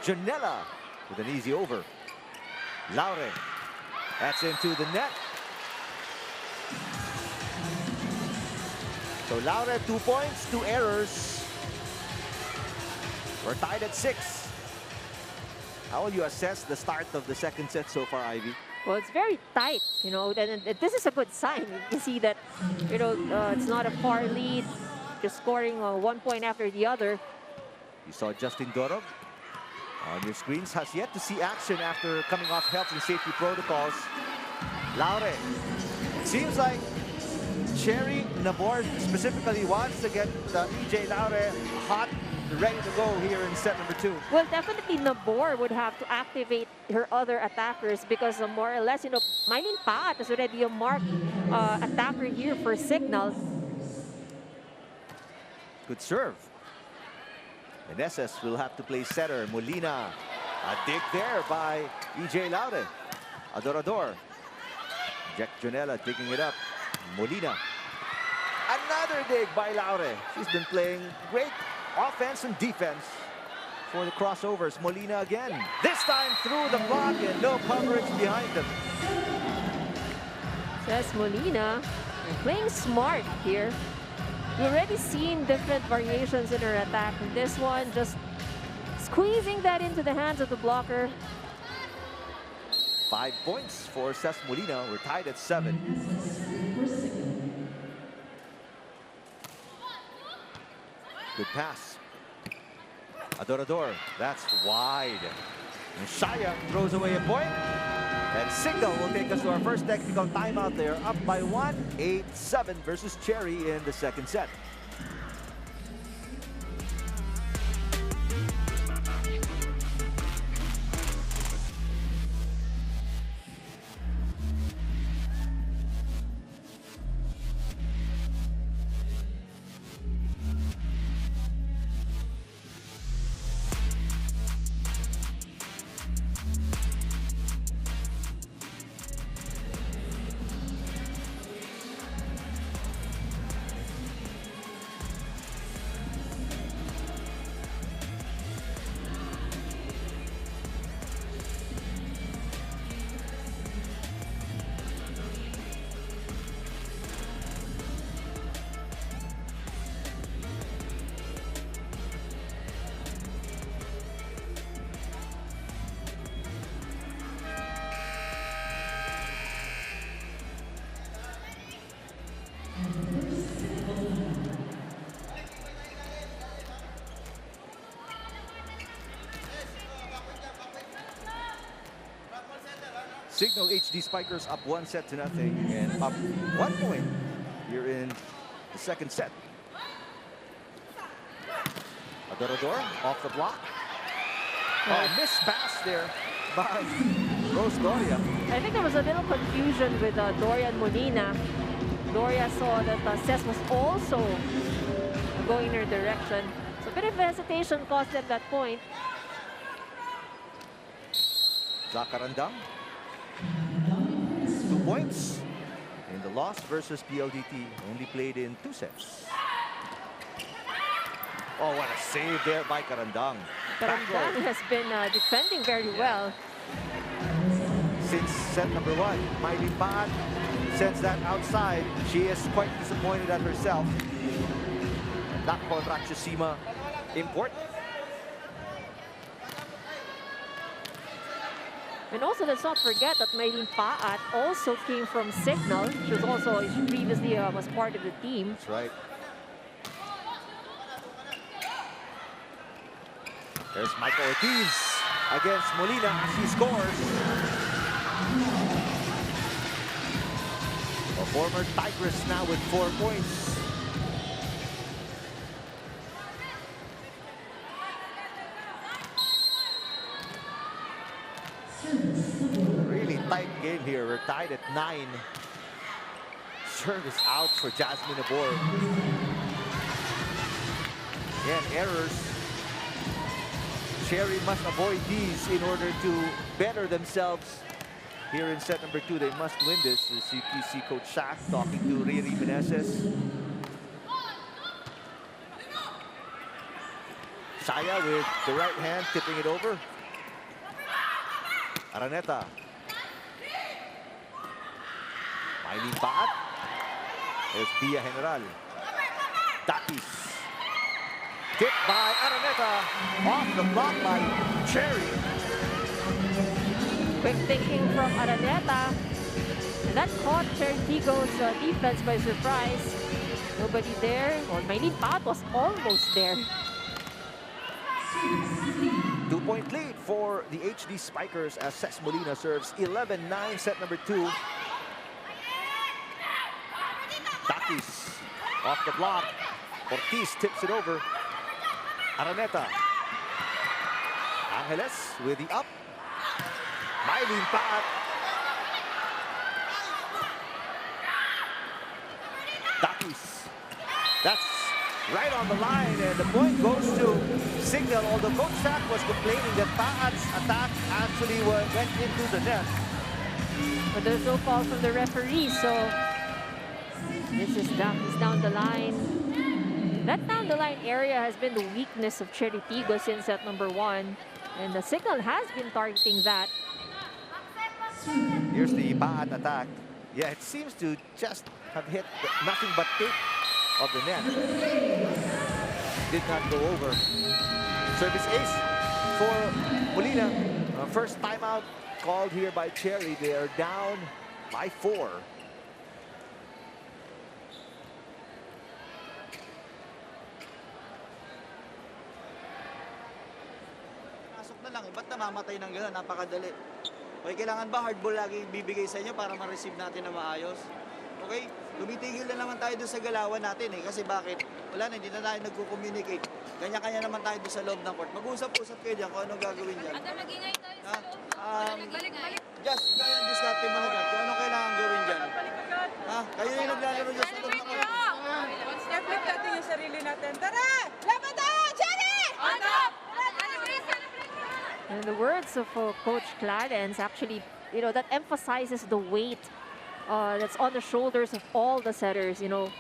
Janela with an easy over. Laure. That's into the net. So Laure, 2 points, 2 errors. We're tied at 6. How will you assess the start of the second set so far, Ivy? Well, it's very tight, you know, and this is a good sign. You can see that, you know, it's not a far lead, just scoring 1 point after the other. You saw Justin Dorog on your screens. Has yet to see action after coming off health and safety protocols. Laure. Seems like Cherry Nabor specifically wants to get EJ Laure hot, ready to go here in set number 2. Well, definitely Nabor would have to activate her other attackers because more or less, you know, Mylene Paat is already a marked attacker here for Signal. Good serve. Meneses will have to play setter. Molina. A dig there by EJ Laure. Adorador. Jack Janela digging it up. Molina. Another dig by Laure. She's been playing great offense and defense for the crossovers. Molina again. This time through the block and no coverage behind them. Says Molina, playing smart here. We've already seen different variations in her attack. And this one, just squeezing that into the hands of the blocker. 5 points for Cesc Molina. We're tied at 7. Good pass. Adorador, that's wide. And Shaya throws away a point. And Signal will take us to our first technical timeout there. Up by 1, 8-7 versus Cherry in the second set. Signal HD Spikers up 1-0 and up 1 point here in the second set. Adorador off the block. Oh, missed pass there by Rose Doria. I think there was a little confusion with Doria and Molina. Doria saw that Cesc was also going in her direction. So a bit of hesitation cost them that point. Zakarandang. 2 points in the loss versus PLDT. Only played in 2 sets. Oh, what a save there by Carandang. Carandang has been defending very well. Since set number 1, Mylene Paat sends that outside. She is quite disappointed at herself. That contra Chusima, important. And also, let's not forget that Mylene Paat also came from Signal. She was also previously was part of the team. That's right. There's Michael Ortiz against Molina. She scores. Well, former Tigress now with 4 points. Really tight game here. We're tied at 9. Service out for Jasmine Abor. Again, errors. CHERY must avoid these in order to better themselves here in set number 2. They must win this. As you see Coach Shaq talking to Riri Meneses. Saya with the right hand, tipping it over. Araneta. Miley Baat. There's Bia General. Takis. Tipped by Araneta. Off the block by CHERY. Quick thinking from Araneta. And that caught CHERY Tigo's defense by surprise. Nobody there. Well, Miley Baat was almost there. 2-point lead for the HD Spikers as Ces Molina serves 11-9, set number 2. Takis off the block. Ortiz tips it over. Araneta. Angeles with the up. Miley Baat. Takis. That's right on the line, and the point goes to CIGNAL. Although Coach Shaq was complaining that Baat's attack actually went into the net. But there's no call from the referee, so this is down the line. That down the line area has been the weakness of CHERY Tigo since set number 1, and the CIGNAL has been targeting that. Here's the Baat attack. Yeah, it seems to just have hit nothing but tip of the net. Did not go over. Service ace for Molina. First timeout called here by CHERY. They are down by 4. Pasok na lang eh. Ba't namamatay ng gano'n? Napakadali. Okay, kailangan ba hardball lagi bibigay sa inyo para ma-receive natin na maayos? Okay? Tumitigil na naman tayo doon sa galawan natin eh. Kasi bakit? Wala na, hindi na tayo nagko-communicate. Kanya-kanya naman tayo doon sa loob ng court. Mag-usap-usap kayo dyan kung anong gagawin dyan. Ate, mag-ingay tayo Ha? sa loob. Balik-balik. Just, kaya yung discarte mo agad. Kung anong kailangan gawin dyan. Ha? Kayo yung naglalaro dyan sa loob ng court. Step-flip natin yung sarili natin. Tara! Laban tayo! CHERY! On top! In the words of Coach Clarence, actually, you know, that emphasizes the weight that's on the shoulders of all the setters. You know,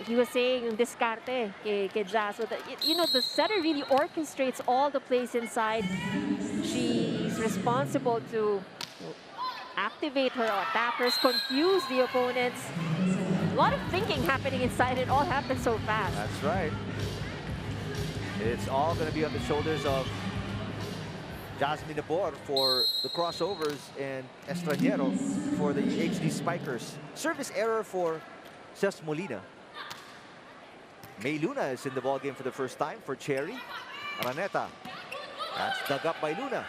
he was saying yung discarte kay Jazz, so that, you know, the setter really orchestrates all the plays inside. She's responsible to activate her attackers, confuse the opponents. A lot of thinking happening inside. It all happens so fast. That's right. It's all going to be on the shoulders of Jasmine Abor for the crossovers and Estraniero for the HD Spikers. Service error for Ces Molina. May Luna is in the ballgame for the first time for CHERY. Araneta. That's dug up by Luna.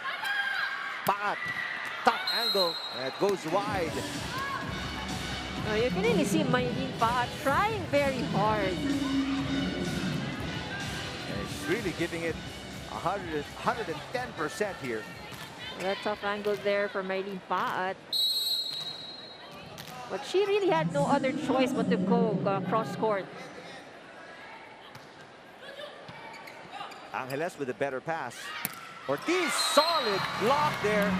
Baat. Top angle. And it goes wide. You can really see Miley Baat trying very hard. And she's really giving it 110% here. That tough angle there for Miley Baat. But she really had no other choice but to go cross court. Angeles with a better pass. Ortiz, solid block there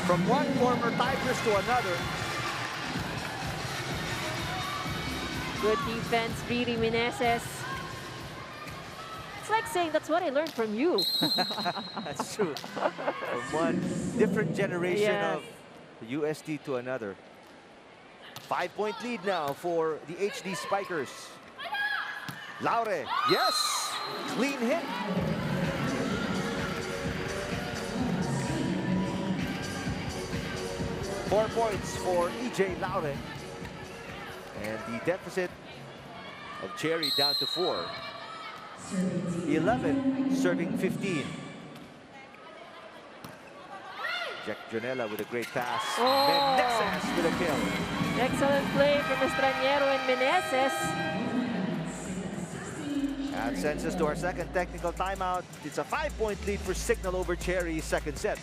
from one former Tigress to another. Good defense, Riri Meneses. It's like saying, that's what I learned from you. That's true. From one different generation Yes. of the UST to another. 5-point lead now for the HD Spikers. Laure, yes! Clean hit. Four points for EJ Laure. And the deficit of CHERY down to 4. 11 serving 15. Jack Jonella with a great pass. Oh. Meneses with a kill. Excellent play from Estraniero and Meneses. That sends us to our second technical timeout. It's a 5-point lead for Signal over Cherry, second set.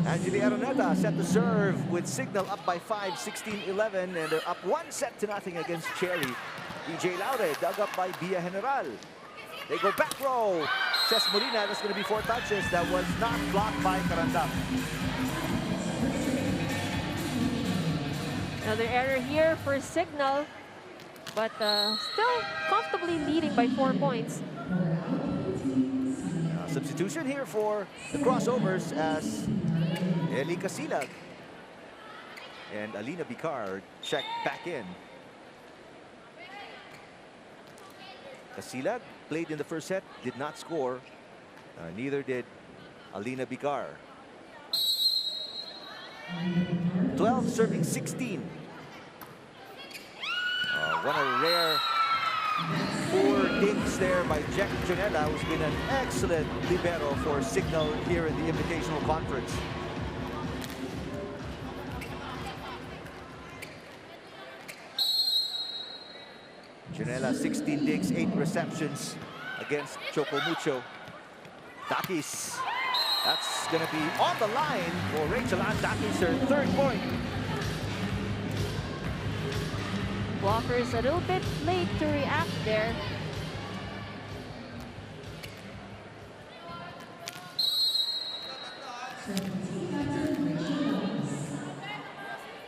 Angeli Araneta set to serve with Signal up by 5, 16-11, and they're up 1-0 against Cherry. DJ Laure dug up by Bia General. They go back row. Says Molina, that's going to be 4 touches. That was not blocked by Carandap. Another error here for Signal, but still comfortably leading by 4 points. Substitution here for the crossovers as Eli Casilag and Alina Bicar check back in. Casilag played in the first set, did not score. Neither did Alina Bicar. 12 serving 16. One of the rare 4 dinks there by Jack Jonella, who's been an excellent libero for Signal here in the Invitational Conference. Jonella 16 dinks, 8 receptions against Chocomucho. Takis, that's going to be on the line for Rachel Ann Takis, her 3rd point. Walker's a little bit late to react there.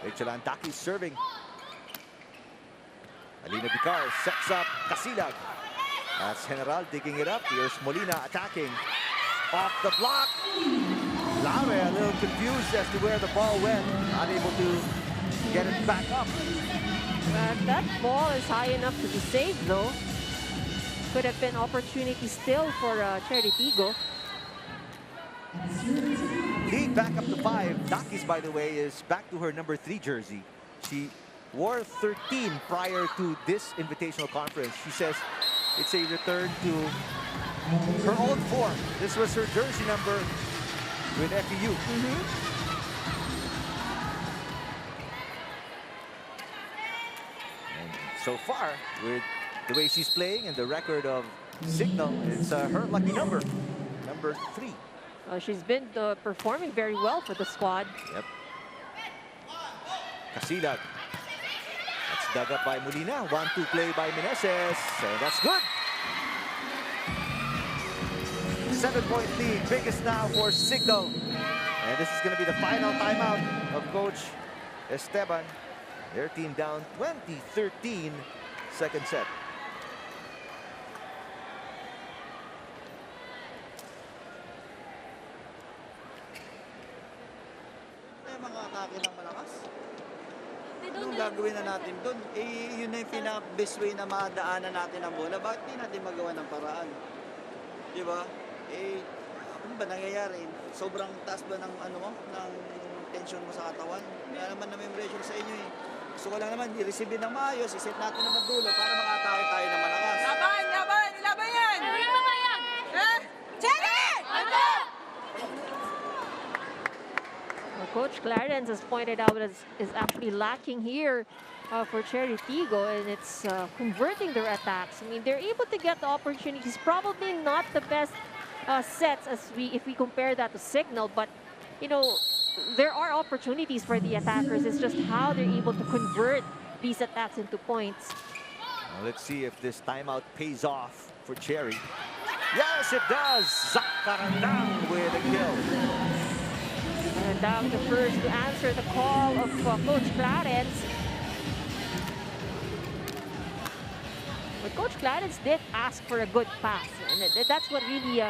Rachel Ann Takis serving. Alina Bicar sets up Casilag. That's General digging it up. Here's Molina attacking. Off the block. Laure a little confused as to where the ball went. Unable to get it back up. That ball is high enough to be saved though. Could have been opportunity still for Cherry Tigo. Lead back up to 5. Takis, by the way, is back to her number 3 jersey. She wore 13 prior to this Invitational Conference. She says it's a return to her old form. This was her jersey number with FEU. And so far, with the way she's playing and the record of Signal, it's her lucky number, number 3. She's been performing very well for the squad. Yep. Casilag. That's dug up by Molina. 1-2 play by Meneses. And that's good. 7-point lead. Biggest now for Signal. And this is going to be the final timeout of Coach Esteban. Their team down 20-13. Second set. Mga atake ng malakas. Anong gagawin na natin doon? Eh, yun na yung pinaka-best way na madaanan natin ang bola. Bakit di natin magawa ng paraan? Di ba? Eh, ano ba nangyayari? Sobrang taas ba ng, ano mo, ng tension mo sa katawan? Kaya naman na may pressure sa inyo eh. Gusto ko lang naman, i-receive ng maayos, i-set natin naman dulo para makatake tayo ng malakas. Laban! Laban! Laban yan! Laban yan! Eh? Cherry! Ano? Coach Clarence has pointed out is actually lacking here for Cherry Tigo, and it's converting their attacks. I mean, they're able to get the opportunities. Probably not the best sets if we compare that to Signal, but you know, there are opportunities for the attackers. It's just how they're able to convert these attacks into points. Now let's see if this timeout pays off for Cherry. Yes, it does. Zach Carandang with a kill. Carandang, the first to answer the call of Coach Clarence. But Coach Clarence did ask for a good pass, and that's what really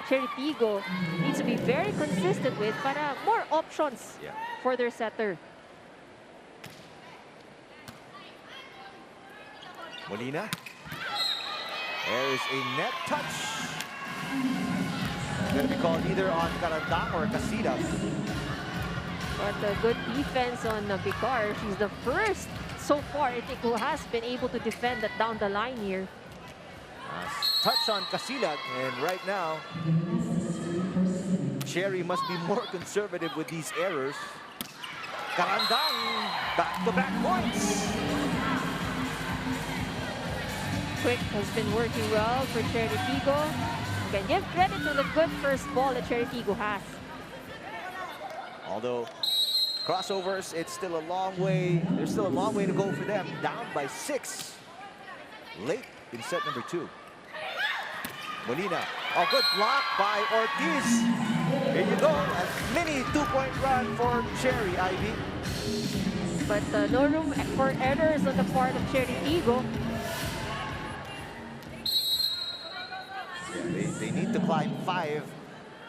Cherry Tigo needs to be very consistent with, but more options for their setter. Molina. There is a net touch. It's going to be called either on Carandang or Casida. But a good defense on Bicar. She's the first so far, I think, who has been able to defend that down the line here. Touch on Casilag, and right now, Cherry must be more conservative with these errors. Carandang, back-to-back points. Quick has been working well for Cherry Tigo. You can give credit to the good first ball that Cherry Tigo has. Although crossovers, it's still a long way. There's still a long way to go for them. Down by 6 late in set number 2. Molina. Oh, good block by Ortiz. Here you go. A mini 2-point run for Cherry, Ivy. But no room for errors on the part of Cherry Tigo. Yeah, they need to climb 5,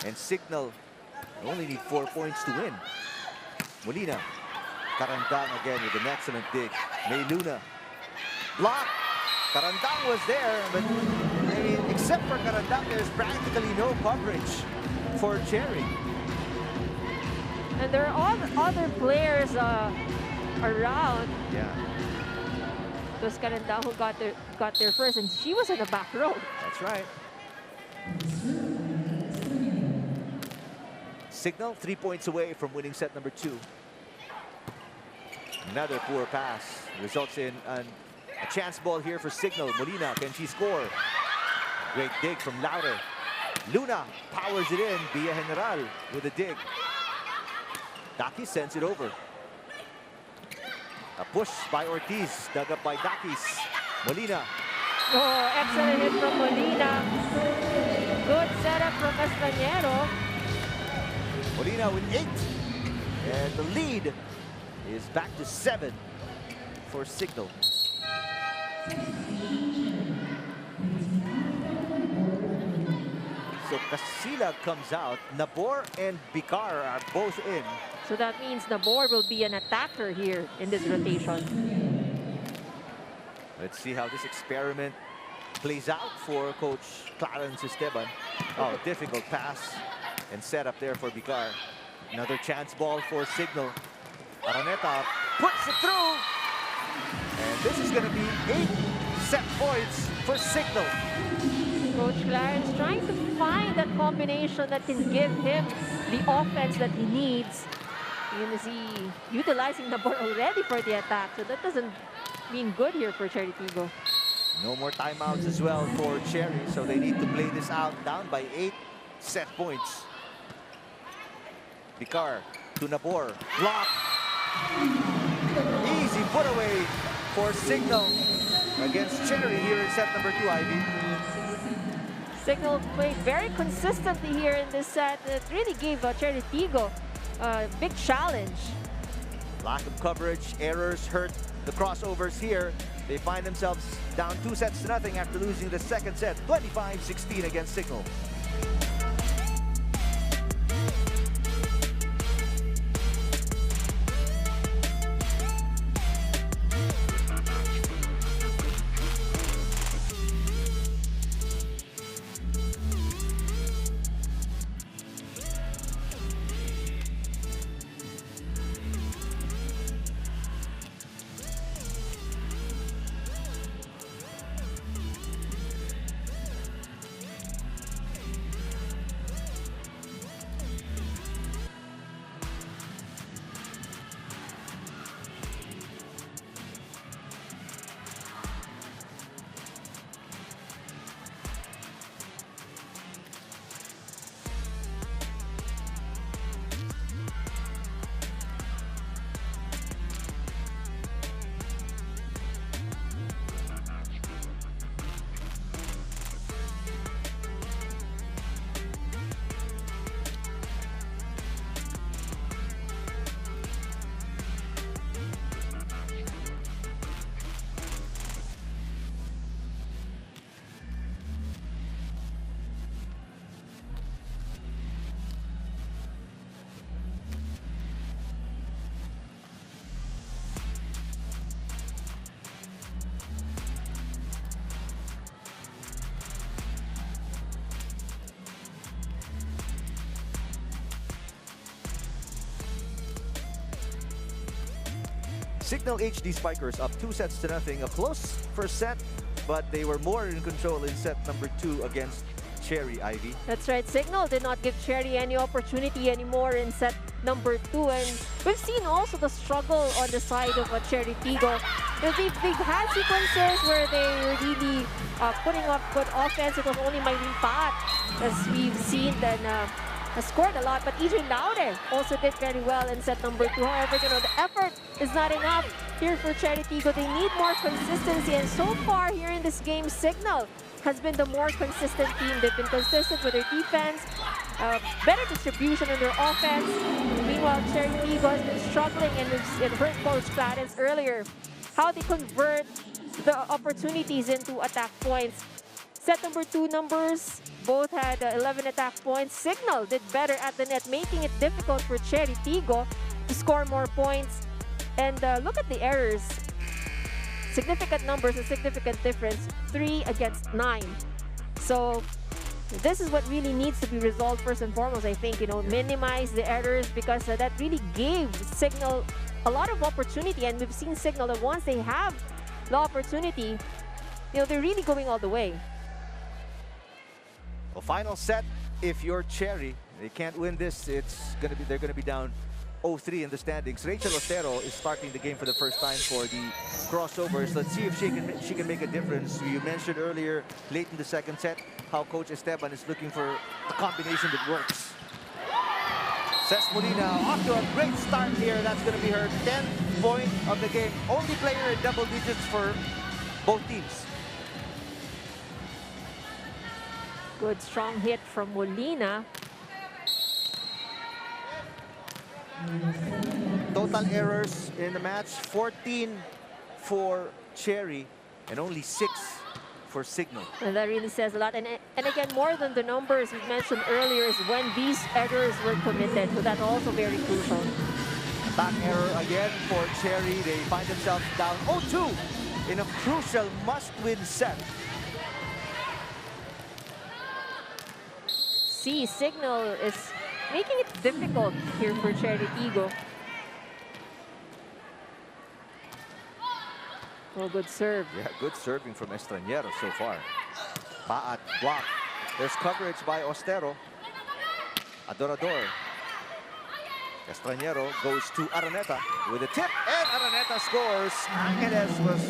and Signal only need 4 points to win. Molina. Carandang again with an excellent dig. May Luna. Block. Carandang was there, but I mean, except for Carandang, there's practically no coverage for Cherry. And there are all other players around. Yeah. It was Carandang who got there first, and she was in the back row. That's right. Signal 3 points away from winning set number 2. Another poor pass results in a chance ball here for Signal. Molina, can she score? Great dig from Lauder. Luna powers it in. Villa General with a dig. Dakis sends it over. A push by Ortiz, dug up by Dakis. Molina. Oh, excellent hit from Molina. Good setup from Castañero. Molina with 8. And the lead is back to 7 for Signal. So Casilag comes out. Nabor and Bicar are both in. So that means Nabor will be an attacker here in this rotation. Let's see how this experiment plays out for Coach Clarence Esteban. Oh, difficult pass and setup there for Bicar. Another chance ball for Signal. Araneta puts it through. And this is going to be 8 set points for Signal. Coach Clarence trying to find that combination that can give him the offense that he needs. And is he utilizing the ball already for the attack? So that doesn't mean good here for Cherry Tigo. No more timeouts as well for Cherry, so they need to play this out, down by 8 set points. Bicar to Nabor. Block. Easy put away for Signal against Cherry here in set number 2, Ivy. Signal played very consistently here in this set. It really gave Cherry Tigo a big challenge. Lack of coverage, errors hurt the crossovers here. They find themselves down 2-0 after losing the second set, 25-16 against Signal. Signal HD Spikers up 2-0. A close first set, but they were more in control in set number 2 against CHERY, Ivy. That's right. Signal did not give CHERY any opportunity anymore in set number 2. And we've seen also the struggle on the side of CHERY Tigo. They've had sequences where they were really putting up good offense. It was only Mylene Pat, as we've seen, then has scored a lot. But EJ Laude also did very well in set number 2. However, you know, the effort is not enough here for CHERY Tigo. They need more consistency. And so far here in this game, Signal has been the more consistent team. They've been consistent with their defense, better distribution in their offense. Meanwhile, CHERY Tigo has been struggling, and we've heard Coach Clarence earlier how they convert the opportunities into attack points. Set number 2 numbers both had 11 attack points. Signal did better at the net, making it difficult for CHERY Tigo to score more points. And look at the errors. Significant numbers, a significant difference, 3 against 9. So this is what really needs to be resolved first and foremost, I think. You know, minimize the errors, because that really gave Signal a lot of opportunity. And we've seen Signal that once they have the opportunity, you know, they're really going all the way. Well, final set, if you're CHERY, they can't win this. They're gonna be down 0-3 in the standings. Rachel Otero is starting the game for the first time for the crossovers. Let's see if she can make a difference. You mentioned earlier, late in the second set, how Coach Esteban is looking for a combination that works. Ces Molina off to a great start here. That's going to be her 10th point of the game. Only player in double digits for both teams. Good strong hit from Molina. Total errors in the match, 14 for CHERY and only 6 for Signal. And that really says a lot. And again, more than the numbers we mentioned earlier is when these errors were committed. So that's also very crucial. Back error again for CHERY. They find themselves down 0-2 in a crucial must-win set. See, Signal is making it difficult here for CHERY Tigo. Oh, good serve. Yeah, good serving from Estranjero so far. Paat block. There's coverage by Ostero. Adorador. Estranjero goes to Araneta with a tip, and Araneta scores. Angeles was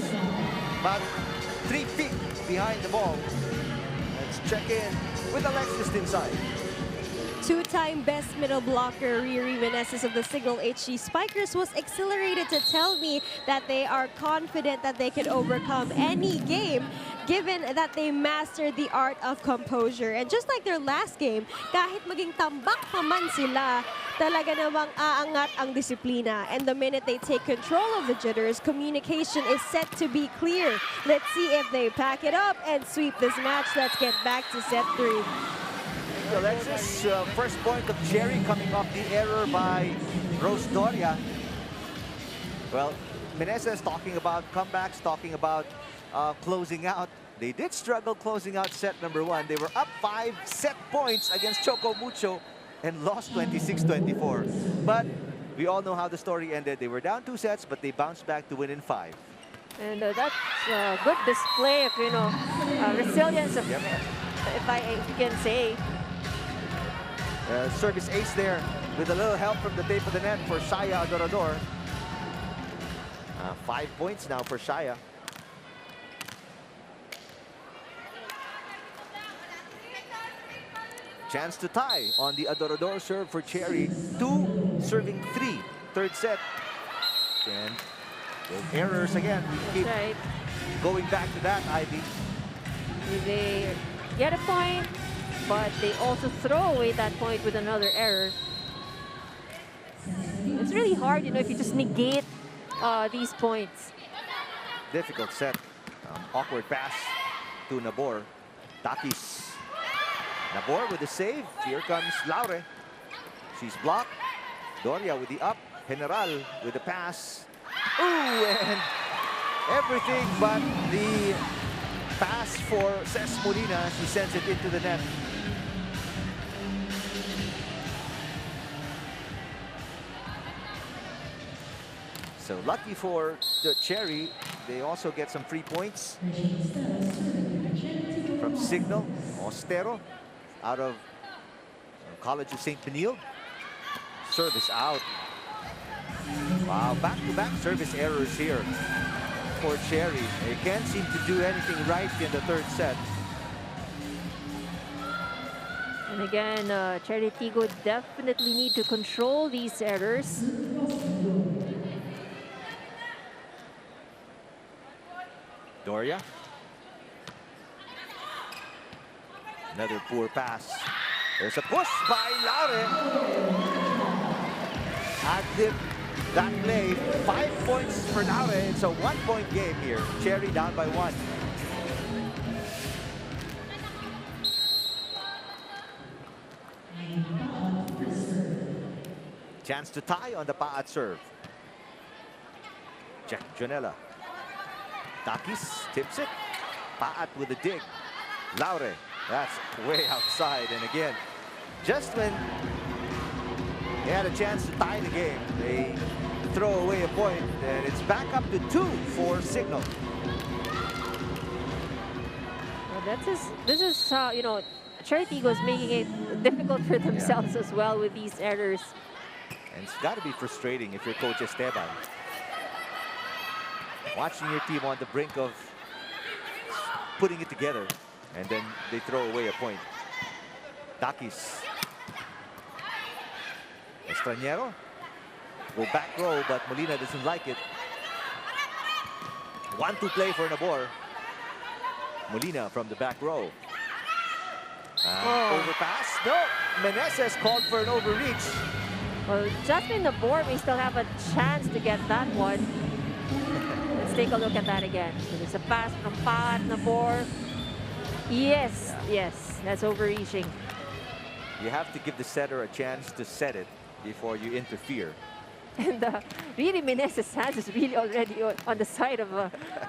about 3 feet behind the ball. Let's check in with Alexis inside. Two-time best middle blocker Riri Meneses of the Signal HD Spikers was exhilarated to tell me that they are confident that they can overcome any game given that they mastered the art of composure. And just like their last game, kahit maging tambak pa man sila, talaga namang aangat ang disiplina. And the minute they take control of the jitters, communication is set to be clear. Let's see if they pack it up and sweep this match. Let's get back to set 3. Alexis, first point of CHERY coming off the error by Rose Doria. Well, Meneses talking about comebacks, talking about closing out. They did struggle closing out set number 1. They were up 5 set points against Choco Mucho and lost 26-24. But we all know how the story ended. They were down 2 sets, but they bounced back to win in 5. And that's a good display of, you know, resilience, of, Yep. if you can say. Service ace there with a little help from the tape of the net for Shaya Adorador. 5 points now for Shaya. Chance to tie on the Adorador serve for CHERY. 2 serving 3. Third set. And with errors again. We keep going back to that, Ivy. They get a point, but they also throw away that point with another error. It's really hard, you know, if you just negate these points. Difficult set. Awkward pass to Nabor. Takis. Nabor with the save. Here comes Laure. She's blocked. Doria with the up. General with the pass. Ooh, and everything but the pass for Ces Molina. She sends it into the net. So lucky for the Cherry, they also get some free points from Signal. Ostero out of College of St. Benilde. Service out. Wow, back-to-back service errors here for Cherry. They can't seem to do anything right in the third set. And again, Cherry Tigo definitely need to control these errors. Doria. Another poor pass. There's a push by Laure. Active that play. 5 points for Laure. It's a 1-point game here. Cherry down by 1. Chance to tie on the Paat serve. Jack Janela. Takis tips it. Paat with a dig. Laure. That's way outside. And again, just when they had a chance to tie the game, they throw away a point, and it's back up to 2 for Signal. Well, this is you know, Cherry Tigo is making it difficult for themselves as well with these errors. And it's got to be frustrating if you're Coach Esteban. Watching your team on the brink of putting it together, and then they throw away a point. Takis. Estranero. Go back row, but Molina doesn't like it. 1-2 play for Nabor. Molina from the back row. Overpass. No. Meneses called for an overreach. Well, Jasmine Nabor may still have a chance to get that one. Let's take a look at that again. So there's a pass from Paat Nabor. Yes, yes, that's overreaching. You have to give the setter a chance to set it before you interfere. And really, Meneses' hands is really already on the side of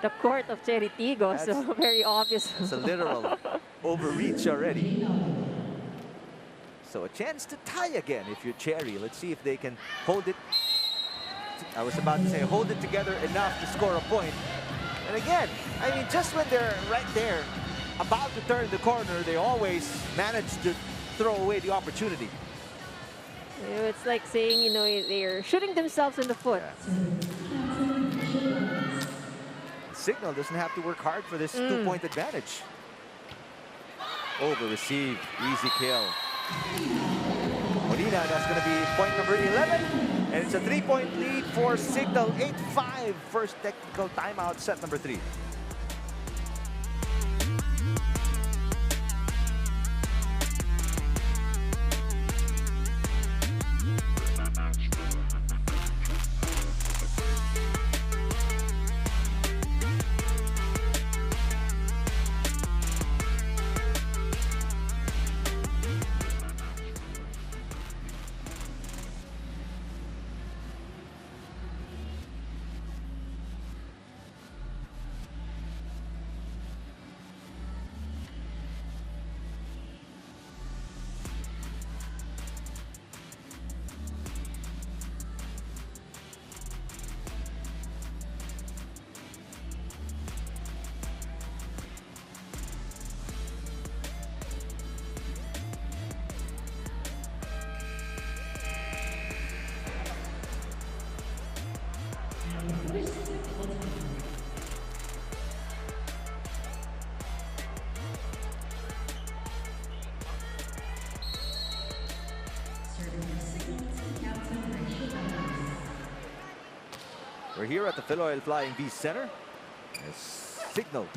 the court of Cherry Tigo, so very obvious. It's a literal overreach already. So a chance to tie again if you're Cherry. Let's see if they can hold it. I was about to say hold it together enough to score a point. And again, I mean, just when they're right there, about to turn the corner, they always manage to throw away the opportunity. You know, it's like saying, you know, they're shooting themselves in the foot. Signal doesn't have to work hard for this 2-point advantage. Over receive, easy kill. Molina, that's going to be point number 11. And it's a 3-point lead for Signal. 8-5, first technical timeout, set number 3. We're here at the Philoil Flying V Center. Signal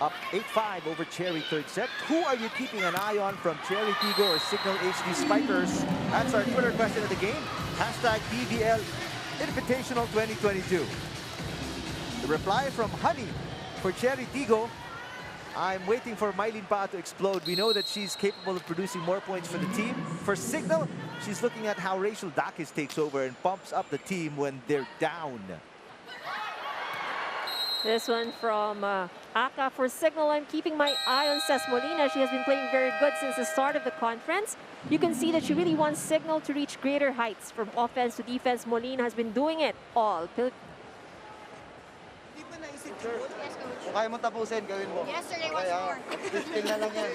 up 8-5 over Cherry third set. Who are you keeping an eye on from Cherry Tigo or Signal HD Spikers? That's our Twitter question of the game. Hashtag PVL Invitational 2022. The reply from Honey for Cherry Tigo. I'm waiting for Mylene Pa to explode. We know that she's capable of producing more points for the team. For Signal, she's looking at how Rachel Dakis takes over and pumps up the team when they're down. This one from Aka for Signal. I'm keeping my eye on Ces Molina. She has been playing very good since the start of the conference. You can see that she really wants Signal to reach greater heights. From offense to defense, Molina has been doing it all. na naisip ko. Yes, coach. Kung kaya mo tapusin, gawin mo. Yesterday Okay, was 15 na lang yan.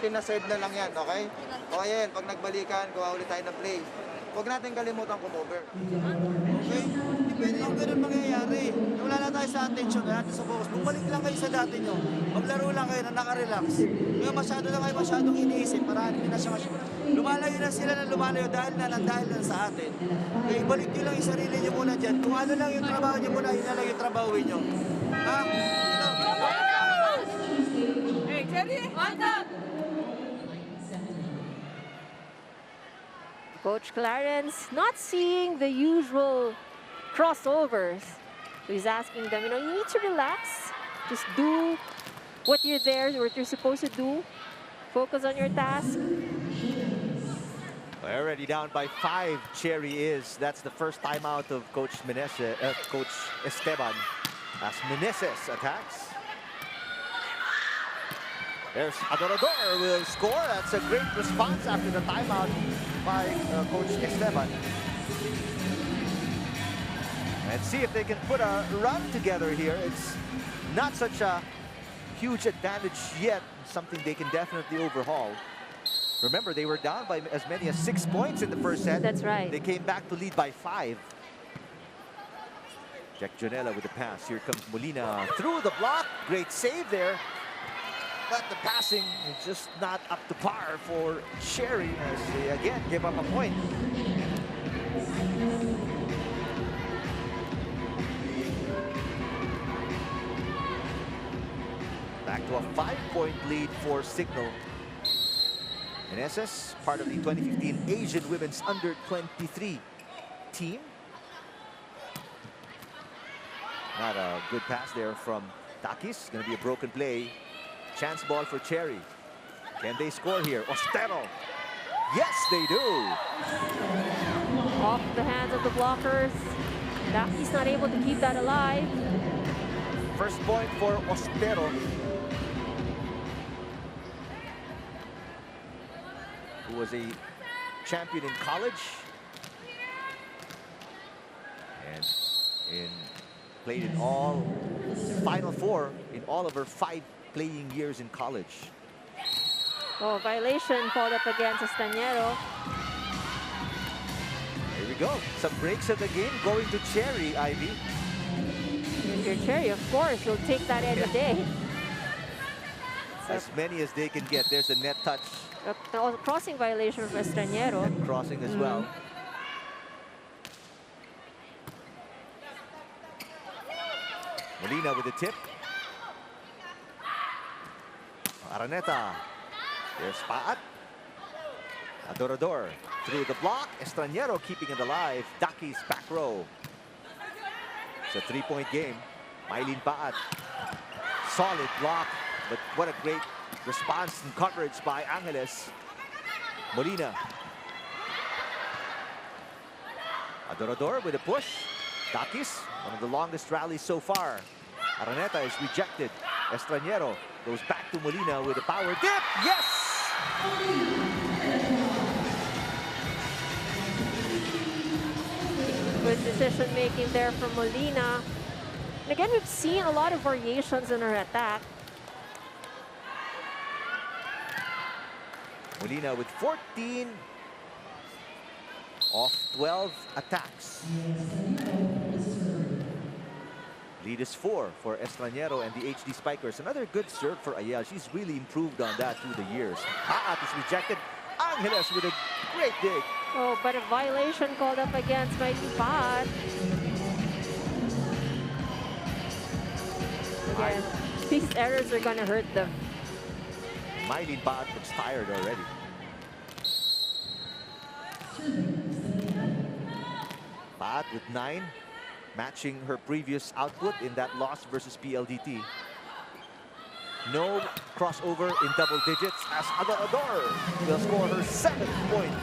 15 na serve na lang yan, okay? Okay yan, pag nagbalikan, gawa ulit tayo ng play. Huwag natin kalimutan kumover. Okay? Hindi pwede yung ganun mangyayari. Wala na tayo sa attention natin sa focus. Bumalik lang kayo sa dati nyo. Maglaro lang kayo na nakarelax. Ngayon masyadong iniisip. Marami na siya lumalayo na sila na lumalayo dahil na sa atin. Kaya ibalik nyo lang yung sarili nyo muna dyan. Kung ano lang yung trabaho nyo muna, yun na lang yung trabahuin nyo. Ha? Hey, Cherry! Coach Clarence not seeing the usual crossovers. So he's asking them, you need to relax. Just do what you're supposed to do. Focus on your task. Already down by 5, Cherry is. That's the first timeout of Coach Coach Esteban as Meneses attacks. There's Adorador will score. That's a great response after the timeout by Coach Esteban. And see if they can put a run together here. It's not such a huge advantage yet. Something they can definitely overhaul. Remember, they were down by as many as 6 points in the first set. That's right. They came back to lead by 5. Jack Jonella with the pass. Here comes Molina through the block. Great save there. But the passing is just not up to par for CHERY as they again give up a point. Back to a 5-point lead for Signal. Meneses, part of the 2015 Asian Women's Under-23 team. Not a good pass there from Takis. Going to be a broken play. Chance ball for CHERY. Can they score here? Ostero. Yes, they do. Off the hands of the blockers. Daki's not able to keep that alive. First point for Ostero. Who was a champion in college. And played in all Final Four in all of her 5 playing years in college. Oh, violation called up against Estañero. Here we go. Some breaks of the game going to CHERY, Ivy. If you're CHERY, of course, you'll take that any day. As many as they can get. There's a net touch. A crossing violation for Estañero. And crossing as well. Molina with the tip. Araneta. There's Paat. Adorador through the block. Estañero keeping it alive. Daki's back row. It's a 3-point game. Mylene Paat. Solid block. But what a great response and coverage by Angeles. Molina. Adorador with a push. Dakis, one of the longest rallies so far. Araneta is rejected. Estañero goes back to Molina with a power dip. Yes! Good decision making there from Molina. And again, we've seen a lot of variations in her attack. Molina with 14 off 12 attacks. Lead is 4 for Estañero and the HD Spikers. Another good serve for Ayala. She's really improved on that through the years. Paat is rejected. Angeles with a great dig. Oh, but a violation called up against Mighty Paat. Again, these errors are going to hurt them. Mylene Paat looks tired already. Paat with 9, matching her previous output in that loss versus PLDT. No crossover in double digits as Adorador will score her 7th point.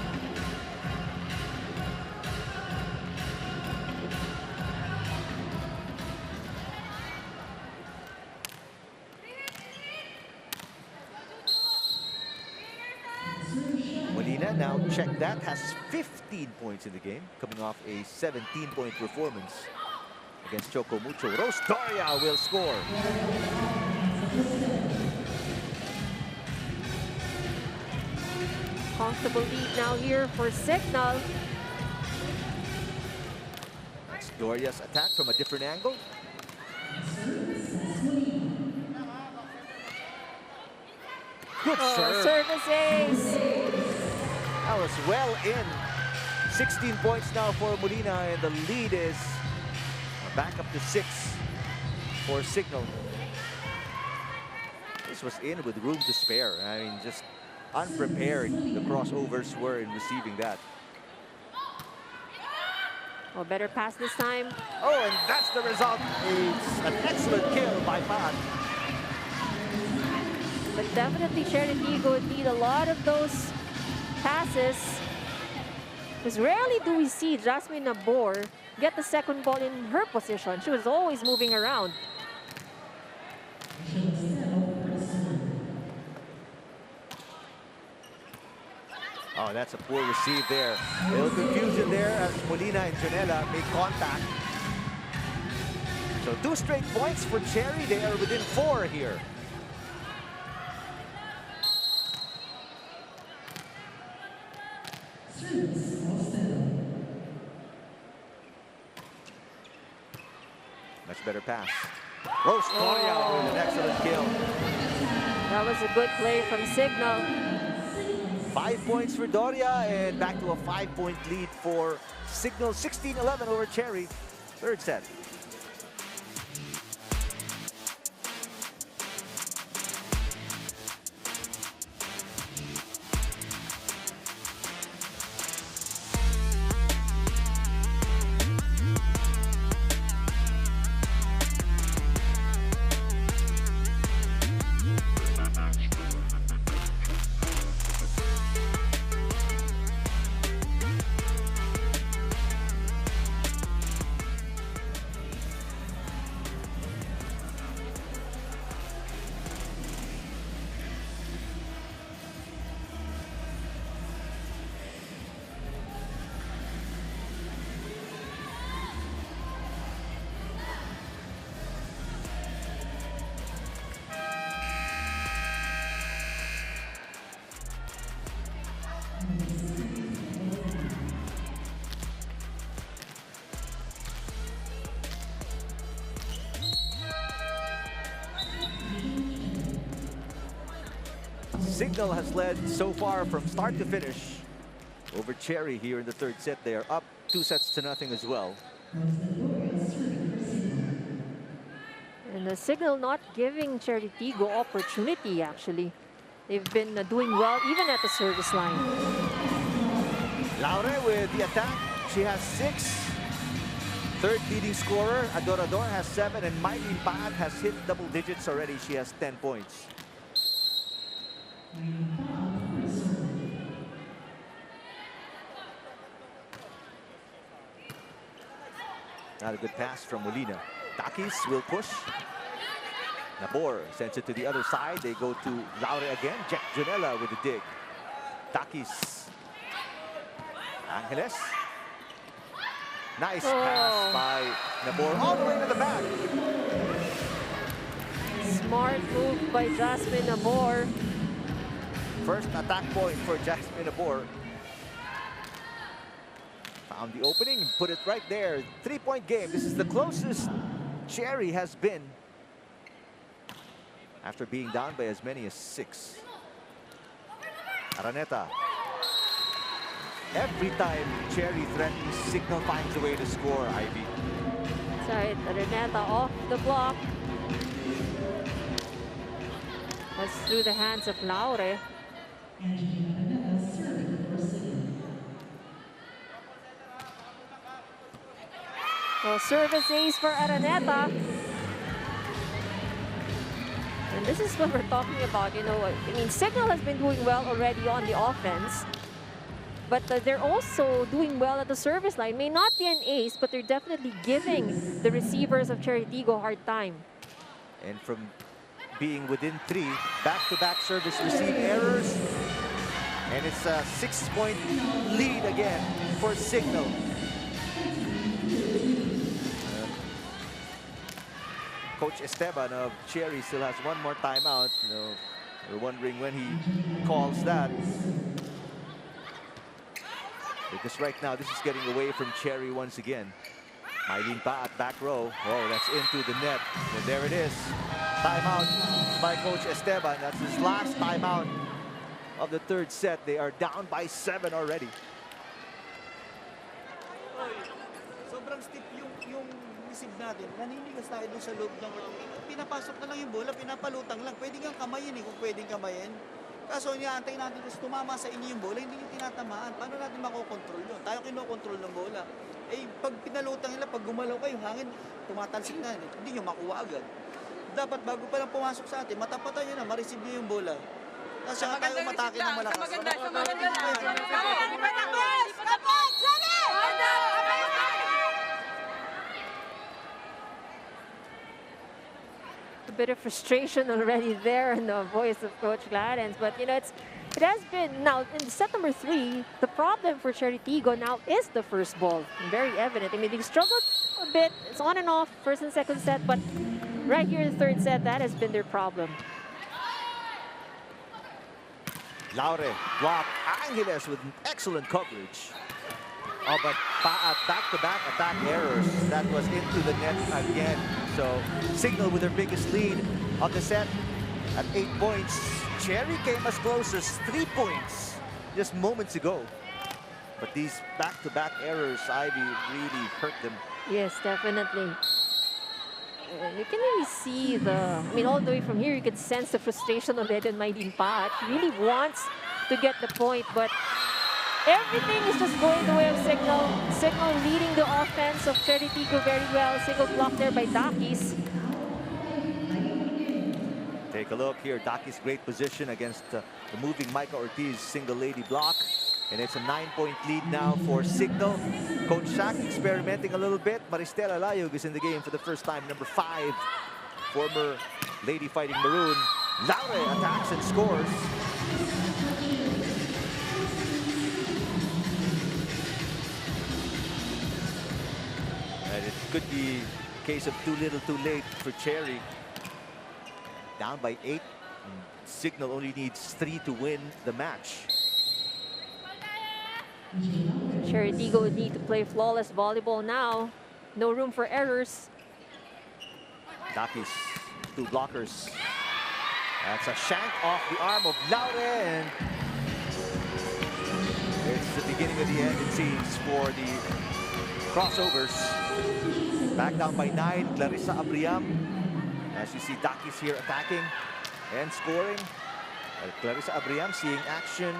Molina, now check that, has 15 points in the game, coming off a 17-point performance against Choco Mucho. Rose Doria will score. Comfortable lead now here for Signal. That's Doria's attack from a different angle. Good serve. Service ace. That was well in. 16 points now for Molina, and the lead is back up to 6 for Signal. This was in with room to spare. I mean, just unprepared the crossovers were in receiving that. Oh, better pass this time. Oh, and that's the result. It's an excellent kill by Pat. But definitely CHERY would need a lot of those passes. Because rarely do we see Jasmine Nabor get the second ball in her position. She was always moving around. Oh, that's a poor receive there. A little confusion there as Molina and Janela make contact. So 2 straight points for CHERY. They are within 4 here. Much better pass. Rose Doria with an excellent kill. That was a good play from Signal. 5 points for Doria and back to a 5-point lead for Signal. 16-11 over CHERY. Third set. Signal has led so far from start to finish over CHERY here in the third set. They are up 2-0 as well. And the Signal not giving CHERY opportunity, actually. They've been doing well even at the service line. Laure with the attack. She has 6. Third leading scorer, Adorador has 7, and Mylene Paat has hit double digits already. She has 10 points. Not a good pass from Molina. Takis will push. Nabor sends it to the other side. They go to Laure again. Jack Janela with the dig. Takis. Angeles. Nice pass by Nabor all the way to the back. Smart move by Jasmine Nabor. First attack point for Jasmine Nabor. Found the opening, put it right there. 3-point game. This is the closest CHERY has been after being down by as many as 6. Araneta. Every time CHERY threatens, Signal finds a way to score, Ivy. That's right, Araneta off the block. That's through the hands of Laure. So service ace for Araneta. And this is what we're talking about, you know. I mean, Signal has been doing well already on the offense. But they're also doing well at the service line. May not be an ace, but they're definitely giving the receivers of CHERY a hard time. And from being within 3, back-to-back service receive errors. And it's a 6-point lead again for Signal. Coach Esteban of CHERY still has one more timeout. You know, we're wondering when he calls that. Because right now, this is getting away from CHERY once again. Mylene Pa at back row. Oh, that's into the net. And there it is. Timeout by Coach Esteban. That's his last timeout of the third set. They are down by 7 already. Sobrang stiff yung receive natin. Naninigas tayo doon sa loob ng pinapasok na lang yung bola, pinapalutang lang. Pwede kang kamayin kung pwedeng kamayin. Kaso antayin natin kasi tumama sa inyo yung bola, hindi nyo tinatamaan. Paano natin makokontrol yun? Tayo kinokontrol ng bola. Eh, pag pinalutang nila, pag gumalaw kayo, hangin, tumatalsik na. Hindi nyo makuha agad. Dapat bago pa lang pumasok sa atin, matapatan nyo na, ma-receive nyo yung bola. Tapos saka tayo umatake ng malakas. Maganda. A bit of frustration already there in the voice of Coach Clarence, but you know, it has been now in set number 3. The problem for CHERY Tigo now is the first ball. Very evident. I mean, they've struggled a bit. It's on and off first and second set, but right here in the third set, that has been their problem. Laure block Angeles with excellent coverage. Oh, but back-to-back attack errors. That was into the net again. So CIGNAL with their biggest lead of the set at 8 points. CHERY came as close as 3 points just moments ago. But these back-to-back errors, Ivy, really hurt them. Yes, definitely. And you can really see I mean, all the way from here, you can sense the frustration already on Mylene Pa. She really wants to get the point, but everything is just going the way of CIGNAL. CIGNAL leading the offense of CHERY Tigo very well. Single block there by Dakis. Take a look here. Daki's great position against the moving Micah Ortiz single lady block. And it's a 9-point lead now for CIGNAL. Coach Shaq experimenting a little bit. Maristela Layug is in the game for the first time. Number 5, former Lady Fighting Maroon. Laure attacks and scores. And it could be a case of too little too late for CHERY. Down by 8. CIGNAL only needs 3 to win the match. CHERY Tigo would need to play flawless volleyball now. No room for errors. Dakis, 2 blockers. That's a shank off the arm of Laure, and it's the beginning of the end, it seems, for the crossovers. Back down by 9, Clarissa Abriam. As you see, Dakis here attacking and scoring. Clarissa Abriam seeing action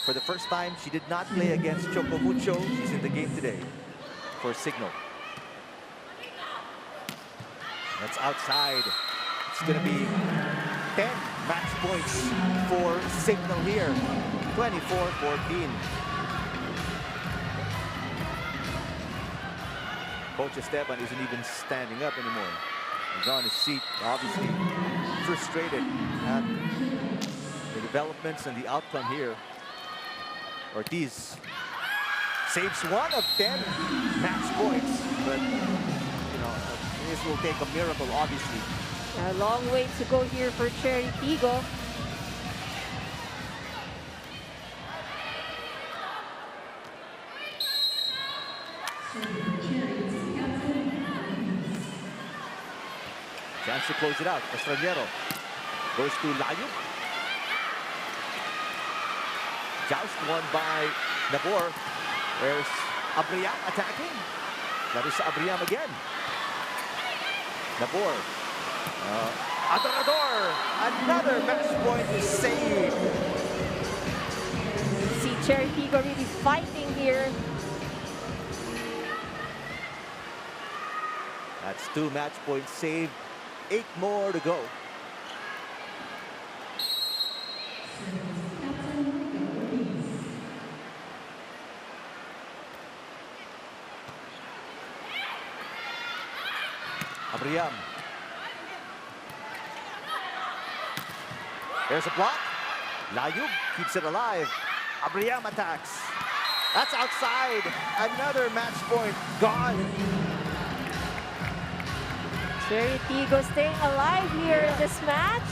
for the first time. She did not play against Choco Mucho. She's in the game today for CIGNAL. That's outside. It's going to be 10 match points for CIGNAL here. 24-14. Coach Esteban isn't even standing up anymore. He's on his seat, obviously frustrated at the developments and the outcome here. Ortiz saves 1 of 10 match points, but you know, this will take a miracle, obviously. A long way to go here for CHERY Tigo. Chance to close it out. Estraniero goes to Layug. Joust won by Nabor. There's Abriam attacking. Clarissa Abriam again. Nabor. Adorador. Another match point is saved. See CHERY Tigo really fighting here. That's 2 match points saved. 8 more to go. Abriam. There's a block. Layug keeps it alive. Abriam attacks. That's outside. Another match point gone. Cherry Tigo staying alive here in this match.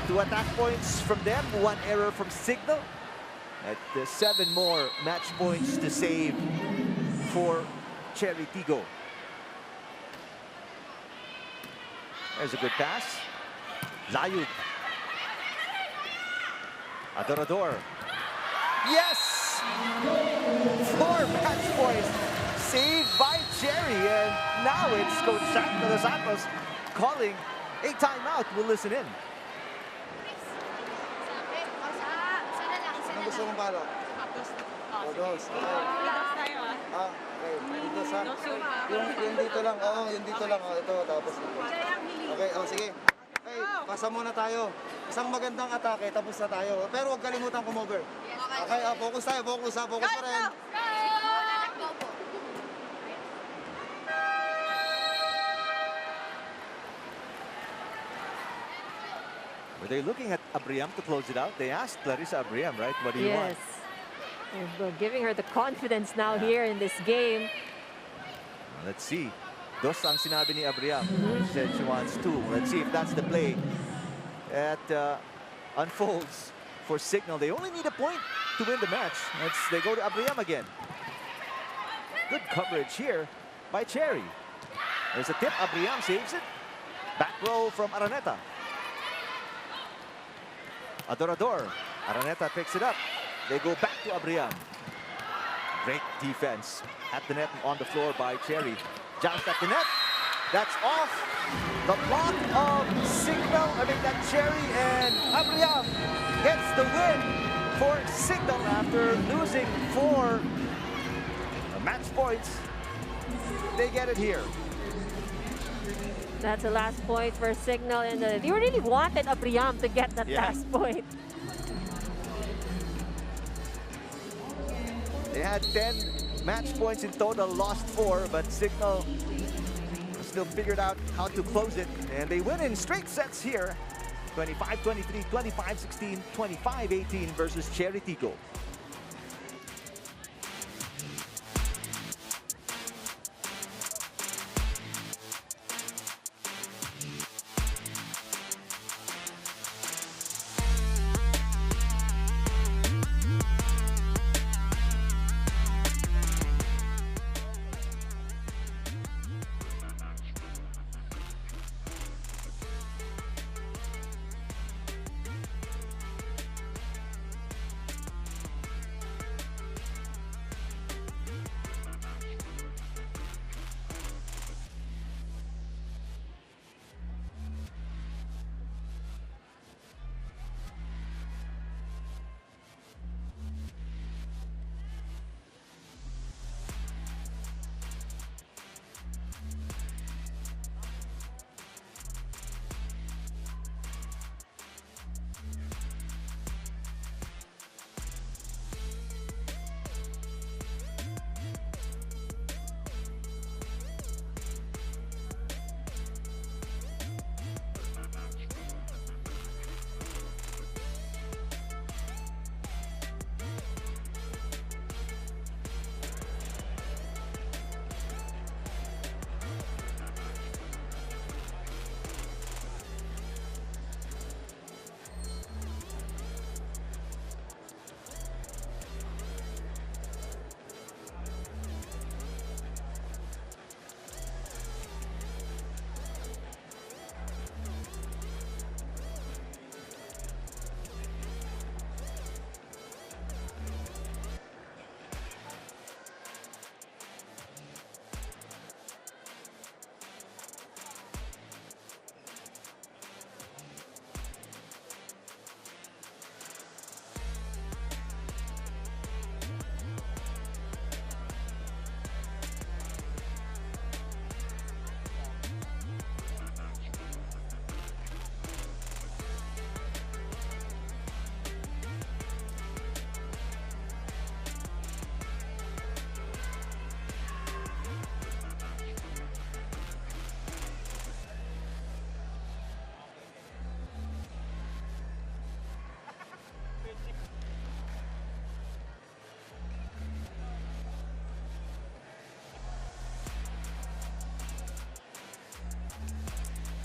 2 attack points from them, 1 error from Signal. At 7 more match points to save for Cherry Tigo. There's a good pass. Zayud. Adorador. Yes! 4 match points saved by Cherry. And now it's Coach Shaq de los Santos calling a timeout. We'll listen in. Anong gusto mong palo? O, dos. Okay. Okay. Dito sa... Yung dito lang. Oo, yung dito lang. Ito, tapos dito. Okay, sige. Okay, pasa muna tayo. Isang magandang atake, tapos na tayo. Pero huwag kalimutan kumover. Okay, focus tayo, focus pa rin. Were they looking at Abriam to close it out? They asked Clarissa Abriam, right? What do you want? Yes. We're giving her the confidence now here in this game. Let's see. Dos ang sinabi ni Abriam. She said she wants 2. Let's see if that's the play that unfolds for Signal. They only need a point to win the match. They go to Abriam again. Good coverage here by Cherry. There's a tip. Abriam saves it. Back row from Araneta. Adorador. Araneta picks it up. They go back to Abriam. Great defense at the net and on the floor by Cherry. Just at the net. That's off. The block of Signal. That Cherry, and Abriam gets the win for Signal after losing 4 match points. They get it here. That's the last point for Signal, and they really wanted Abriam to get that last point. They had 10 match points in total, lost 4, but Signal still figured out how to close it, and they win in straight sets here. 25-23, 25-16, 25-18 versus Cherry Tigo.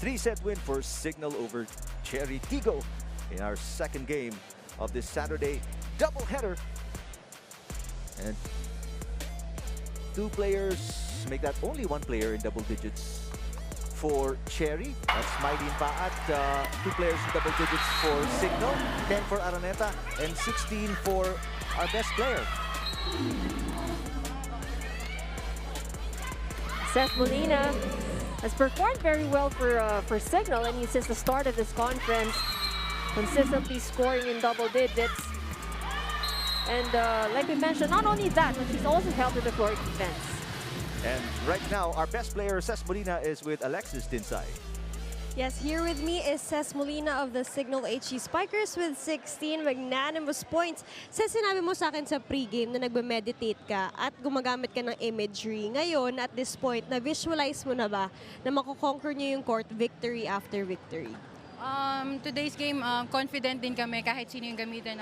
3-set win for Signal over Cherry Tigo in our second game of this Saturday doubleheader. And two players make that only one player in double digits for Cherry. That's Maylene Paat. Two players in double digits for Signal. 10 for Araneta and 16 for our best player. Seth Molina has performed very well for Signal. I mean, since the start of this conference, consistently scoring in double digits. And like we mentioned, not only that, but she's also helped with the floor defense. And right now, our best player, Seth Molina, is with Alexis Tinsay. Yes, here with me is Ces Molina of the Signal HE Spikers with 16 magnanimous points. Ces, sinabi mo sa akin sa pregame na nagme-meditate ka at gumagamit ka ng imagery. Ngayon, at this point, na-visualize mo na ba na makukonquer niyo yung court victory after victory? Today's game, confident din kami kahit sino yung gamitin.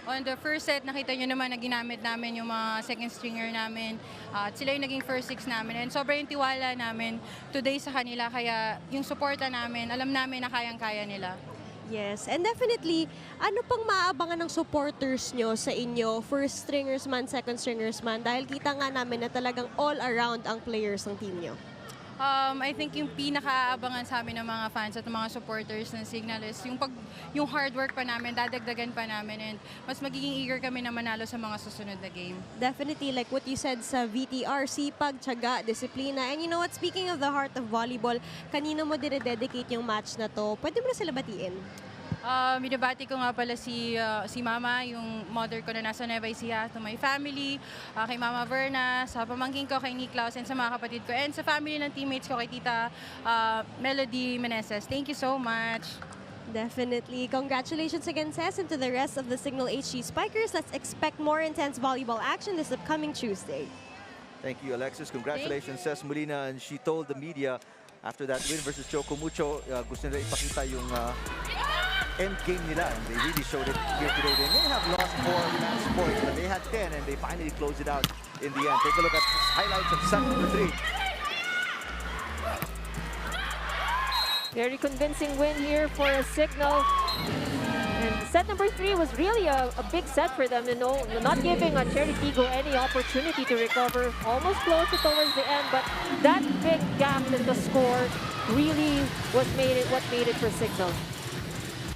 On the first set, nakita nyo naman na ginamit namin yung mga second stringer namin. At sila yung naging first six namin. And sobrang yung tiwala namin today sa kanila. Kaya yung suporta namin, alam namin na kayang-kaya nila. Yes, and definitely, ano pang maaabangan ng supporters nyo sa inyo? First stringers man, second stringers man. Dahil kita nga namin na talagang all around ang players ng team nyo. I think yung pinakaabangan sa amin ng mga fans at mga supporters ng Signal is yung hard work pa namin, dadagdagan pa namin, and mas magiging eager kami na manalo sa mga susunod na game. Definitely, like what you said sa VTR, sipag, tiyaga, disiplina. And you know what, speaking of the heart of volleyball, kanina mo dinededicate yung match na to. Pwede mo na sila batiin? Binabati ko nga pala si Mama, yung mother ko na nasa Nueva Ecija, to my family, kay Mama Verna, sa pamangkin ko, kay Niklaus, and sa mga kapatid ko, and sa family ng teammates ko, kay Tita Melody Meneses. Thank you so much. Definitely. Congratulations again, Ces, and to the rest of the Signal HG Spikers. Let's expect more intense volleyball action this upcoming Tuesday. Thank you, Alexis. Congratulations, Ces Molina. And she told the media after that win versus Choco Mucho, gusto nila ipakita yung end game nila, and they really showed it here today. They may have lost 4 match points, but they had 10, and they finally closed it out in the end. Take a look at highlights of set number 3. Very convincing win here for a Signal. And set number 3 was really a big set for them, you know, not giving Cherry Tigo any opportunity to recover. Almost close it towards the end, but that big gap in the score really what made it for Signal.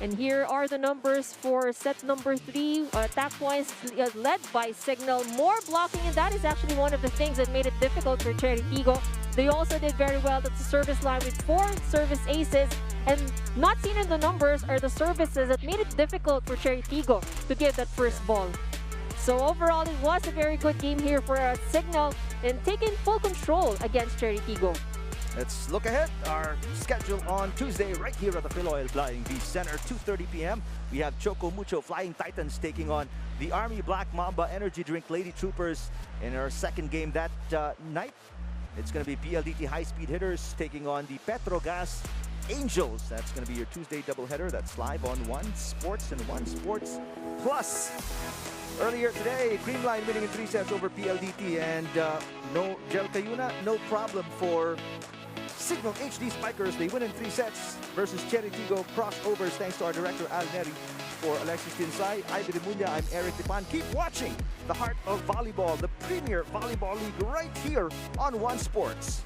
And here are the numbers for set number 3. Attack points led by Signal. More blocking, and that is actually one of the things that made it difficult for Cherry Tigo. They also did very well at the service line with 4 service aces. And not seen in the numbers are the services that made it difficult for Cherry Tigo to give that first ball. So overall, it was a very good game here for Signal and taking full control against Cherry Tigo. Let's look ahead. Our schedule on Tuesday right here at the Philoil Flying V Center, 2:30 p.m. We have Choco Mucho Flying Titans taking on the Army Black Mamba Energy Drink Lady Troopers in our second game that night. It's going to be PLDT High Speed Hitters taking on the Petrogas Angels. That's going to be your Tuesday doubleheader. That's live on One Sports and One Sports Plus. Earlier today, Creamline winning in 3 sets over PLDT, and no Gel Cayuna, no problem for Signal HD Spikers. They win in 3 sets versus Cherry Tigo. Crossovers thanks to our director Al Neri. For Alexis Tinsay, Ivy Demunya, I'm Eric Tipan. Keep watching the heart of volleyball, the premier volleyball league right here on One Sports.